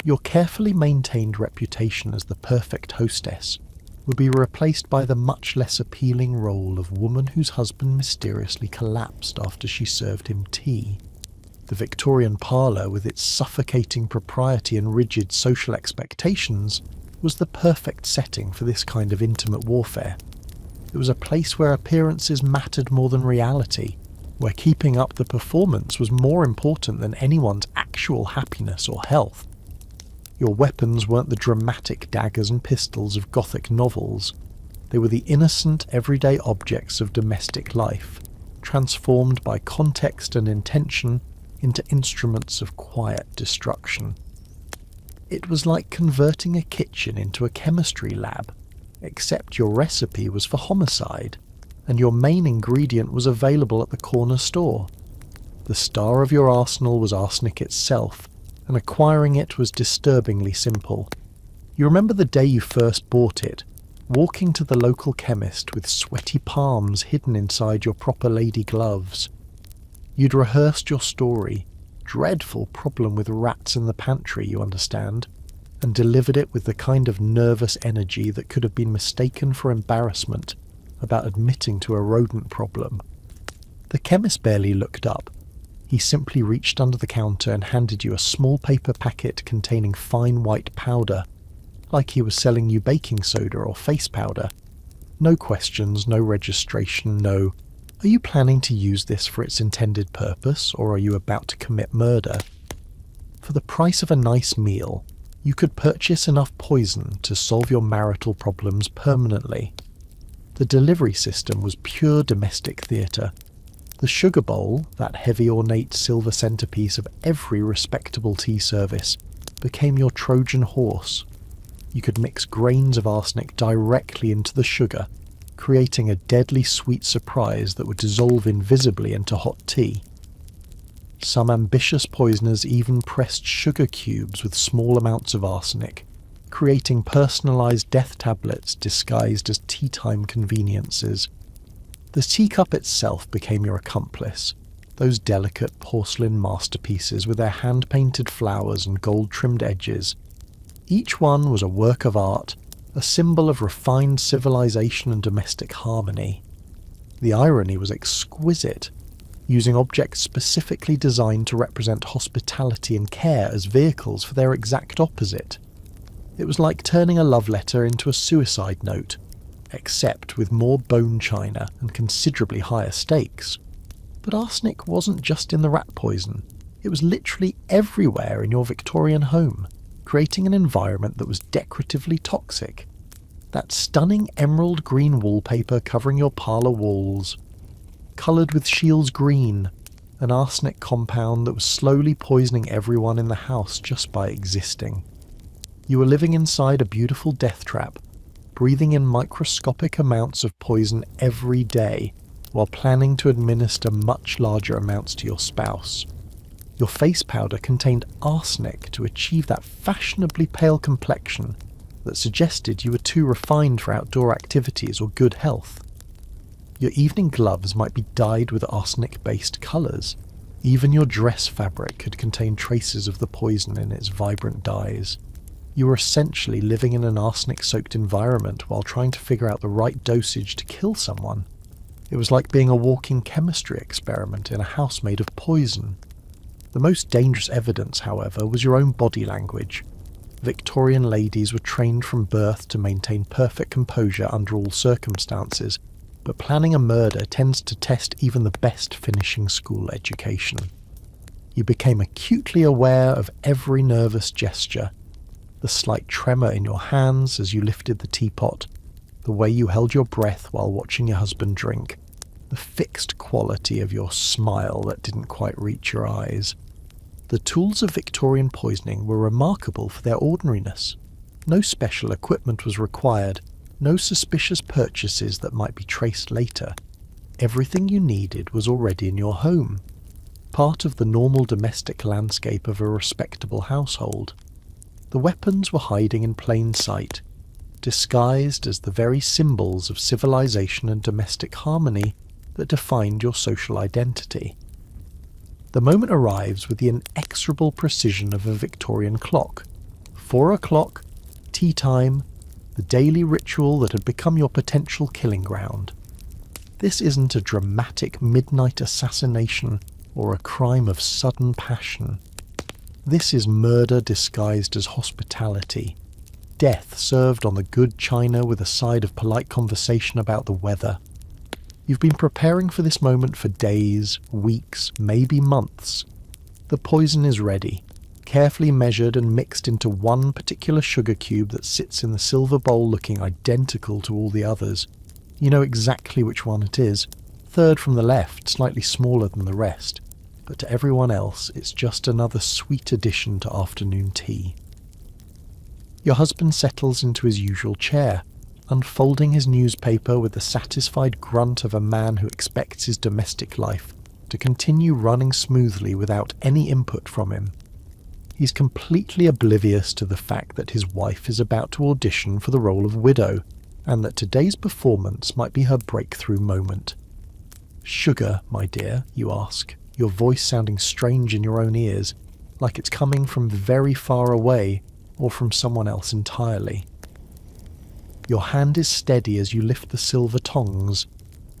Your carefully maintained reputation as the perfect hostess would be replaced by the much less appealing role of woman whose husband mysteriously collapsed after she served him tea. The Victorian parlour, with its suffocating propriety and rigid social expectations, was the perfect setting for this kind of intimate warfare. It was a place where appearances mattered more than reality, where keeping up the performance was more important than anyone's actual happiness or health. Your weapons weren't the dramatic daggers and pistols of Gothic novels. They were the innocent, everyday objects of domestic life, transformed by context and intention into instruments of quiet destruction. It was like converting a kitchen into a chemistry lab, except your recipe was for homicide, and your main ingredient was available at the corner store. The star of your arsenal was arsenic itself, and acquiring it was disturbingly simple. You remember the day you first bought it, walking to the local chemist with sweaty palms hidden inside your proper lady gloves. You'd rehearsed your story, dreadful problem with rats in the pantry, you understand, and delivered it with the kind of nervous energy that could have been mistaken for embarrassment about admitting to a rodent problem. The chemist barely looked up. He simply reached under the counter and handed you a small paper packet containing fine white powder, like he was selling you baking soda or face powder. No questions, no registration, no, "Are you planning to use this for its intended purpose, or are you about to commit murder?" For the price of a nice meal, you could purchase enough poison to solve your marital problems permanently. The delivery system was pure domestic theatre. The sugar bowl, that heavy ornate silver centrepiece of every respectable tea service, became your Trojan horse. You could mix grains of arsenic directly into the sugar, creating a deadly sweet surprise that would dissolve invisibly into hot tea. Some ambitious poisoners even pressed sugar cubes with small amounts of arsenic, creating personalised death tablets disguised as tea-time conveniences. The teacup itself became your accomplice, those delicate porcelain masterpieces with their hand-painted flowers and gold-trimmed edges. Each one was a work of art, a symbol of refined civilization and domestic harmony. The irony was exquisite, using objects specifically designed to represent hospitality and care as vehicles for their exact opposite. It was like turning a love letter into a suicide note, except with more bone china and considerably higher stakes. But arsenic wasn't just in the rat poison. It was literally everywhere in your Victorian home, creating an environment that was decoratively toxic. That stunning emerald green wallpaper covering your parlour walls, coloured with Shields green, an arsenic compound that was slowly poisoning everyone in the house just by existing. You were living inside a beautiful death trap, breathing in microscopic amounts of poison every day, while planning to administer much larger amounts to your spouse. Your face powder contained arsenic to achieve that fashionably pale complexion that suggested you were too refined for outdoor activities or good health. Your evening gloves might be dyed with arsenic-based colours. Even your dress fabric could contain traces of the poison in its vibrant dyes. You were essentially living in an arsenic-soaked environment while trying to figure out the right dosage to kill someone. It was like being a walking chemistry experiment in a house made of poison. The most dangerous evidence, however, was your own body language. Victorian ladies were trained from birth to maintain perfect composure under all circumstances, but planning a murder tends to test even the best finishing school education. You became acutely aware of every nervous gesture, the slight tremor in your hands as you lifted the teapot, the way you held your breath while watching your husband drink, the fixed quality of your smile that didn't quite reach your eyes. The tools of Victorian poisoning were remarkable for their ordinariness. No special equipment was required, no suspicious purchases that might be traced later. Everything you needed was already in your home, part of the normal domestic landscape of a respectable household. The weapons were hiding in plain sight, disguised as the very symbols of civilization and domestic harmony that defined your social identity. The moment arrives with the inexorable precision of a Victorian clock. 4 o'clock, tea time, the daily ritual that had become your potential killing ground. This isn't a dramatic midnight assassination or a crime of sudden passion. This is murder disguised as hospitality. Death served on the good china with a side of polite conversation about the weather. You've been preparing for this moment for days, weeks, maybe months. The poison is ready, carefully measured and mixed into one particular sugar cube that sits in the silver bowl looking identical to all the others. You know exactly which one it is, third from the left, slightly smaller than the rest. But to everyone else, it's just another sweet addition to afternoon tea. Your husband settles into his usual chair, unfolding his newspaper with the satisfied grunt of a man who expects his domestic life to continue running smoothly without any input from him. He's completely oblivious to the fact that his wife is about to audition for the role of widow, and that today's performance might be her breakthrough moment. "Sugar, my dear?" you ask, your voice sounding strange in your own ears, like it's coming from very far away or from someone else entirely. Your hand is steady as you lift the silver tongs.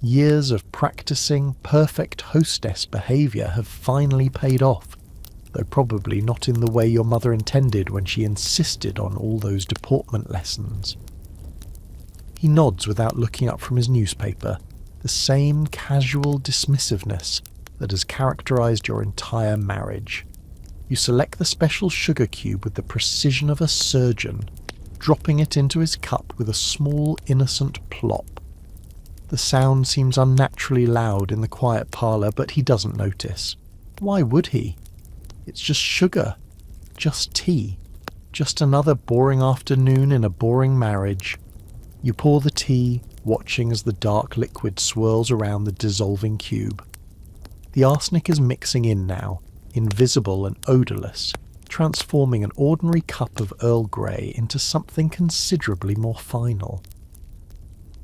Years of practicing perfect hostess behaviour have finally paid off, though probably not in the way your mother intended when she insisted on all those deportment lessons. He nods without looking up from his newspaper, the same casual dismissiveness that has characterized your entire marriage. You select the special sugar cube with the precision of a surgeon, dropping it into his cup with a small, innocent plop. The sound seems unnaturally loud in the quiet parlour, but he doesn't notice. Why would he? It's just sugar, just tea, just another boring afternoon in a boring marriage. You pour the tea, watching as the dark liquid swirls around the dissolving cube. The arsenic is mixing in now, invisible and odourless, transforming an ordinary cup of Earl Grey into something considerably more final.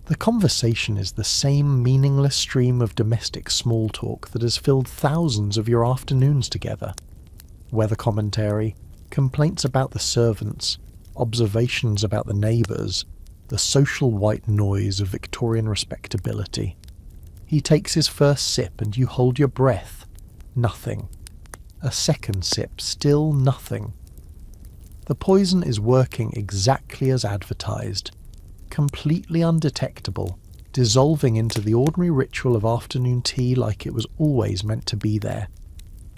The conversation is the same meaningless stream of domestic small talk that has filled thousands of your afternoons together. Weather commentary, complaints about the servants, observations about the neighbours, the social white noise of Victorian respectability. He takes his first sip and you hold your breath. Nothing. A second sip, still nothing. The poison is working exactly as advertised, completely undetectable, dissolving into the ordinary ritual of afternoon tea like it was always meant to be there.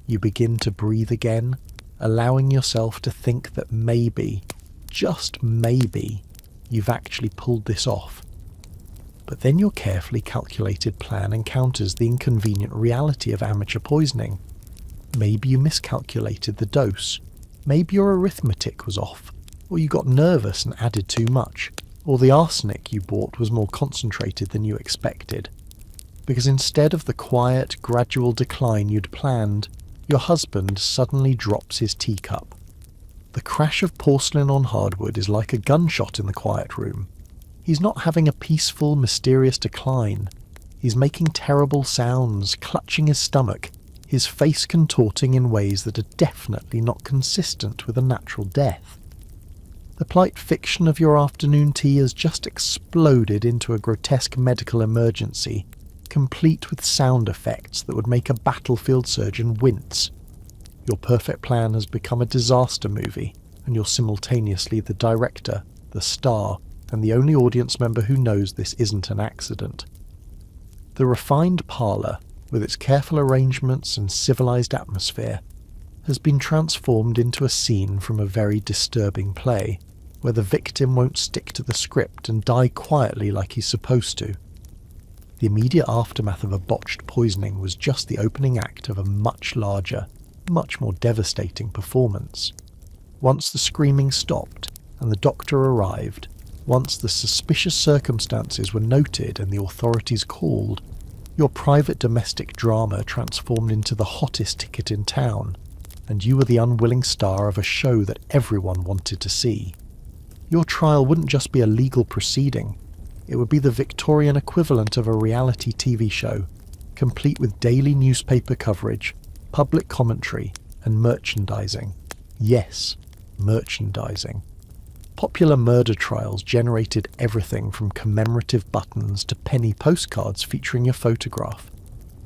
You begin to breathe again, allowing yourself to think that maybe, just maybe, you've actually pulled this off. But then your carefully calculated plan encounters the inconvenient reality of amateur poisoning. Maybe you miscalculated the dose, maybe your arithmetic was off, or you got nervous and added too much, or the arsenic you bought was more concentrated than you expected. Because instead of the quiet, gradual decline you'd planned, your husband suddenly drops his teacup. The crash of porcelain on hardwood is like a gunshot in the quiet room. He's not having a peaceful, mysterious decline. He's making terrible sounds, clutching his stomach, his face contorting in ways that are definitely not consistent with a natural death. The polite fiction of your afternoon tea has just exploded into a grotesque medical emergency, complete with sound effects that would make a battlefield surgeon wince. Your perfect plan has become a disaster movie, and you're simultaneously the director, the star, and the only audience member who knows this isn't an accident. The refined parlour, with its careful arrangements and civilized atmosphere, has been transformed into a scene from a very disturbing play, where the victim won't stick to the script and die quietly like he's supposed to. The immediate aftermath of a botched poisoning was just the opening act of a much larger, much more devastating performance. Once the screaming stopped and the doctor arrived, once the suspicious circumstances were noted and the authorities called, Your private domestic drama transformed into the hottest ticket in town, and you were the unwilling star of a show that everyone wanted to see. Your trial wouldn't just be a legal proceeding, it would be the Victorian equivalent of a reality TV show, complete with daily newspaper coverage, public commentary, and merchandising. Yes, merchandising. Popular murder trials generated everything from commemorative buttons to penny postcards featuring your photograph.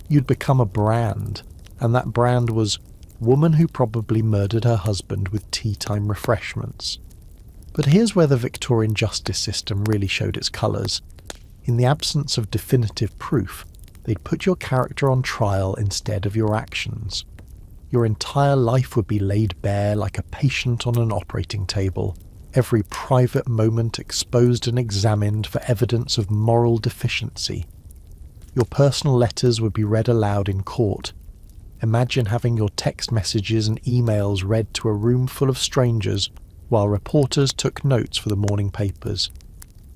You'd become a brand, and that brand was woman who probably murdered her husband with tea time refreshments. But here's where the Victorian justice system really showed its colours. In the absence of definitive proof, they'd put your character on trial instead of your actions. Your entire life would be laid bare like a patient on an operating table, every private moment exposed and examined for evidence of moral deficiency. Your personal letters would be read aloud in court. Imagine having your text messages and emails read to a room full of strangers while reporters took notes for the morning papers.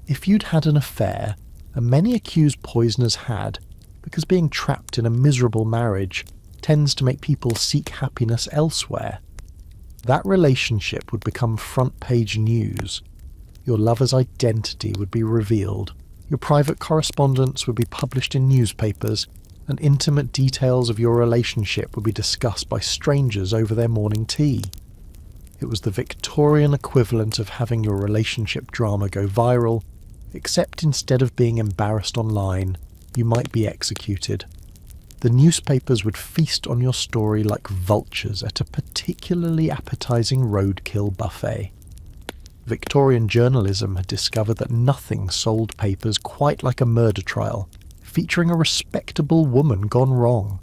If you'd had an affair, and many accused poisoners had, because being trapped in a miserable marriage tends to make people seek happiness elsewhere, that relationship would become front-page news. Your lover's identity would be revealed, your private correspondence would be published in newspapers, and intimate details of your relationship would be discussed by strangers over their morning tea. It was the Victorian equivalent of having your relationship drama go viral, except instead of being embarrassed online, you might be executed. The newspapers would feast on your story like vultures at a particularly appetizing roadkill buffet. Victorian journalism had discovered that nothing sold papers quite like a murder trial, featuring a respectable woman gone wrong.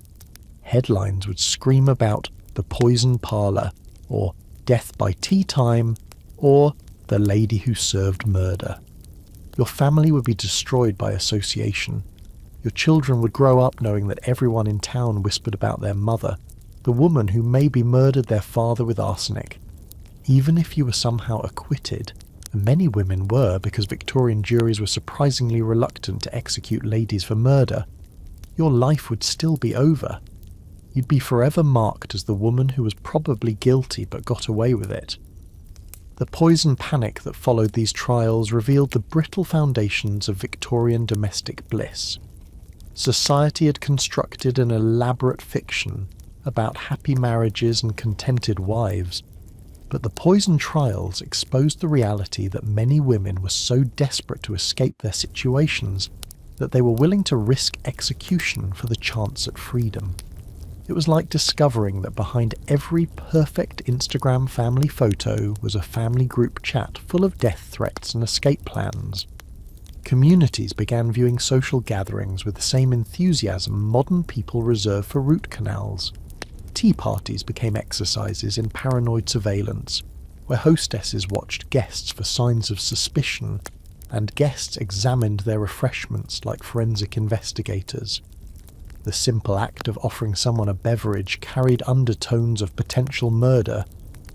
Headlines would scream about the poison parlour, or death by tea time, or the lady who served murder. Your family would be destroyed by association. Your children would grow up knowing that everyone in town whispered about their mother, the woman who maybe murdered their father with arsenic. Even if you were somehow acquitted, and many women were because Victorian juries were surprisingly reluctant to execute ladies for murder, your life would still be over. You'd be forever marked as the woman who was probably guilty but got away with it. The poison panic that followed these trials revealed the brittle foundations of Victorian domestic bliss. Society had constructed an elaborate fiction about happy marriages and contented wives, but the poison trials exposed the reality that many women were so desperate to escape their situations that they were willing to risk execution for the chance at freedom. It was like discovering that behind every perfect Instagram family photo was a family group chat full of death threats and escape plans. Communities began viewing social gatherings with the same enthusiasm modern people reserve for root canals. Tea parties became exercises in paranoid surveillance, where hostesses watched guests for signs of suspicion, and guests examined their refreshments like forensic investigators. The simple act of offering someone a beverage carried undertones of potential murder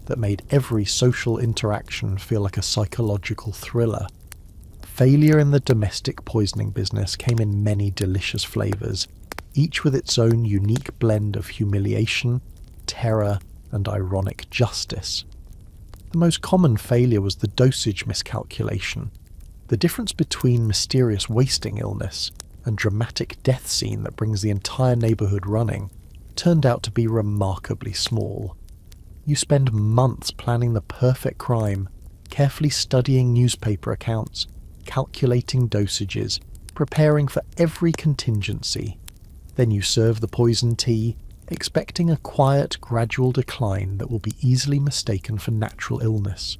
that made every social interaction feel like a psychological thriller. Failure in the domestic poisoning business came in many delicious flavours, each with its own unique blend of humiliation, terror, and ironic justice. The most common failure was the dosage miscalculation. The difference between mysterious wasting illness and dramatic death scene that brings the entire neighbourhood running turned out to be remarkably small. You spend months planning the perfect crime, carefully studying newspaper accounts, calculating dosages, preparing for every contingency. Then you serve the poison tea, expecting a quiet, gradual decline that will be easily mistaken for natural illness.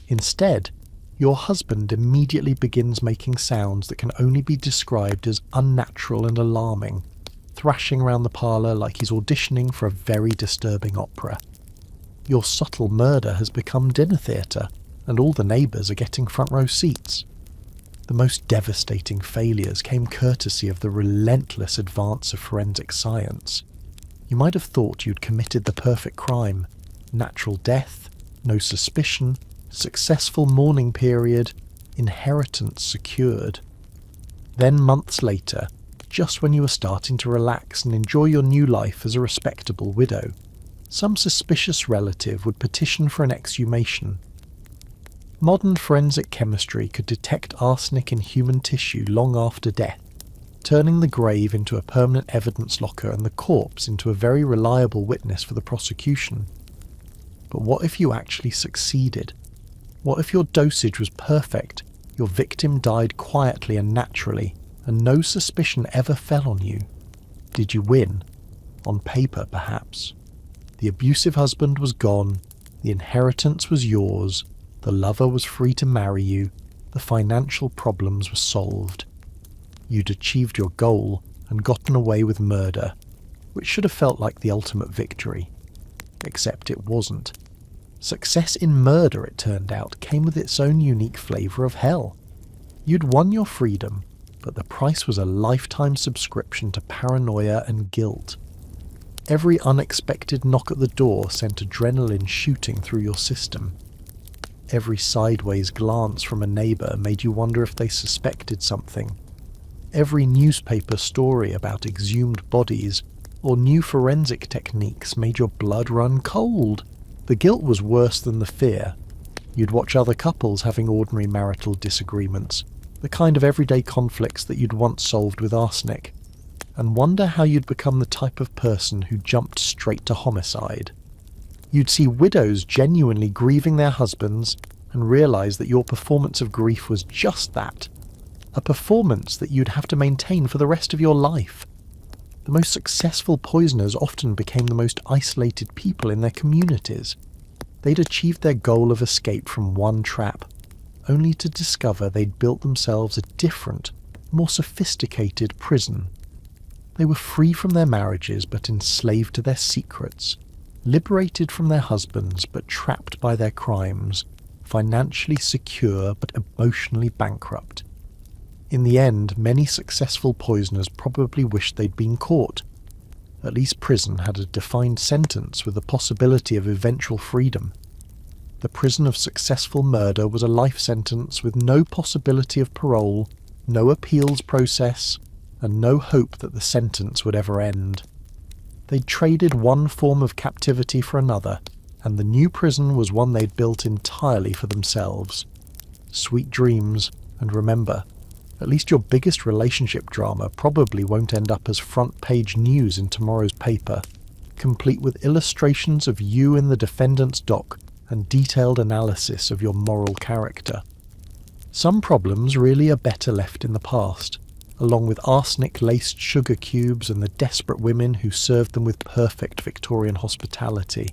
Instead, your husband immediately begins making sounds that can only be described as unnatural and alarming, thrashing around the parlour like he's auditioning for a very disturbing opera. Your subtle murder has become dinner theatre, and all the neighbours are getting front row seats. The most devastating failures came courtesy of the relentless advance of forensic science. You might have thought you'd committed the perfect crime: natural death, no suspicion, successful mourning period, inheritance secured. Then months later, just when you were starting to relax and enjoy your new life as a respectable widow. Some suspicious relative would petition for an exhumation. Modern forensic chemistry could detect arsenic in human tissue long after death, turning the grave into a permanent evidence locker and the corpse into a very reliable witness for the prosecution. But what if you actually succeeded? What if your dosage was perfect, your victim died quietly and naturally, and no suspicion ever fell on you? Did you win? On paper, perhaps. The abusive husband was gone, the inheritance was yours, the lover was free to marry you, the financial problems were solved. You'd achieved your goal and gotten away with murder, which should have felt like the ultimate victory. Except it wasn't. Success in murder, it turned out, came with its own unique flavour of hell. You'd won your freedom, but the price was a lifetime subscription to paranoia and guilt. Every unexpected knock at the door sent adrenaline shooting through your system. Every sideways glance from a neighbour made you wonder if they suspected something. Every newspaper story about exhumed bodies or new forensic techniques made your blood run cold. The guilt was worse than the fear. You'd watch other couples having ordinary marital disagreements, the kind of everyday conflicts that you'd once solved with arsenic, and wonder how you'd become the type of person who jumped straight to homicide. You'd see widows genuinely grieving their husbands and realise that your performance of grief was just that, a performance that you'd have to maintain for the rest of your life. The most successful poisoners often became the most isolated people in their communities. They'd achieved their goal of escape from one trap, only to discover they'd built themselves a different, more sophisticated prison. They were free from their marriages but enslaved to their secrets, liberated from their husbands but trapped by their crimes, financially secure but emotionally bankrupt. In the end, many successful poisoners probably wished they'd been caught. At least prison had a defined sentence with the possibility of eventual freedom. The prison of successful murder was a life sentence with no possibility of parole, no appeals process, and no hope that the sentence would ever end. They'd traded one form of captivity for another, and the new prison was one they'd built entirely for themselves. Sweet dreams, and remember, at least your biggest relationship drama probably won't end up as front-page news in tomorrow's paper, complete with illustrations of you in the defendant's dock and detailed analysis of your moral character. Some problems really are better left in the past, along with arsenic-laced sugar cubes and the desperate women who served them with perfect Victorian hospitality.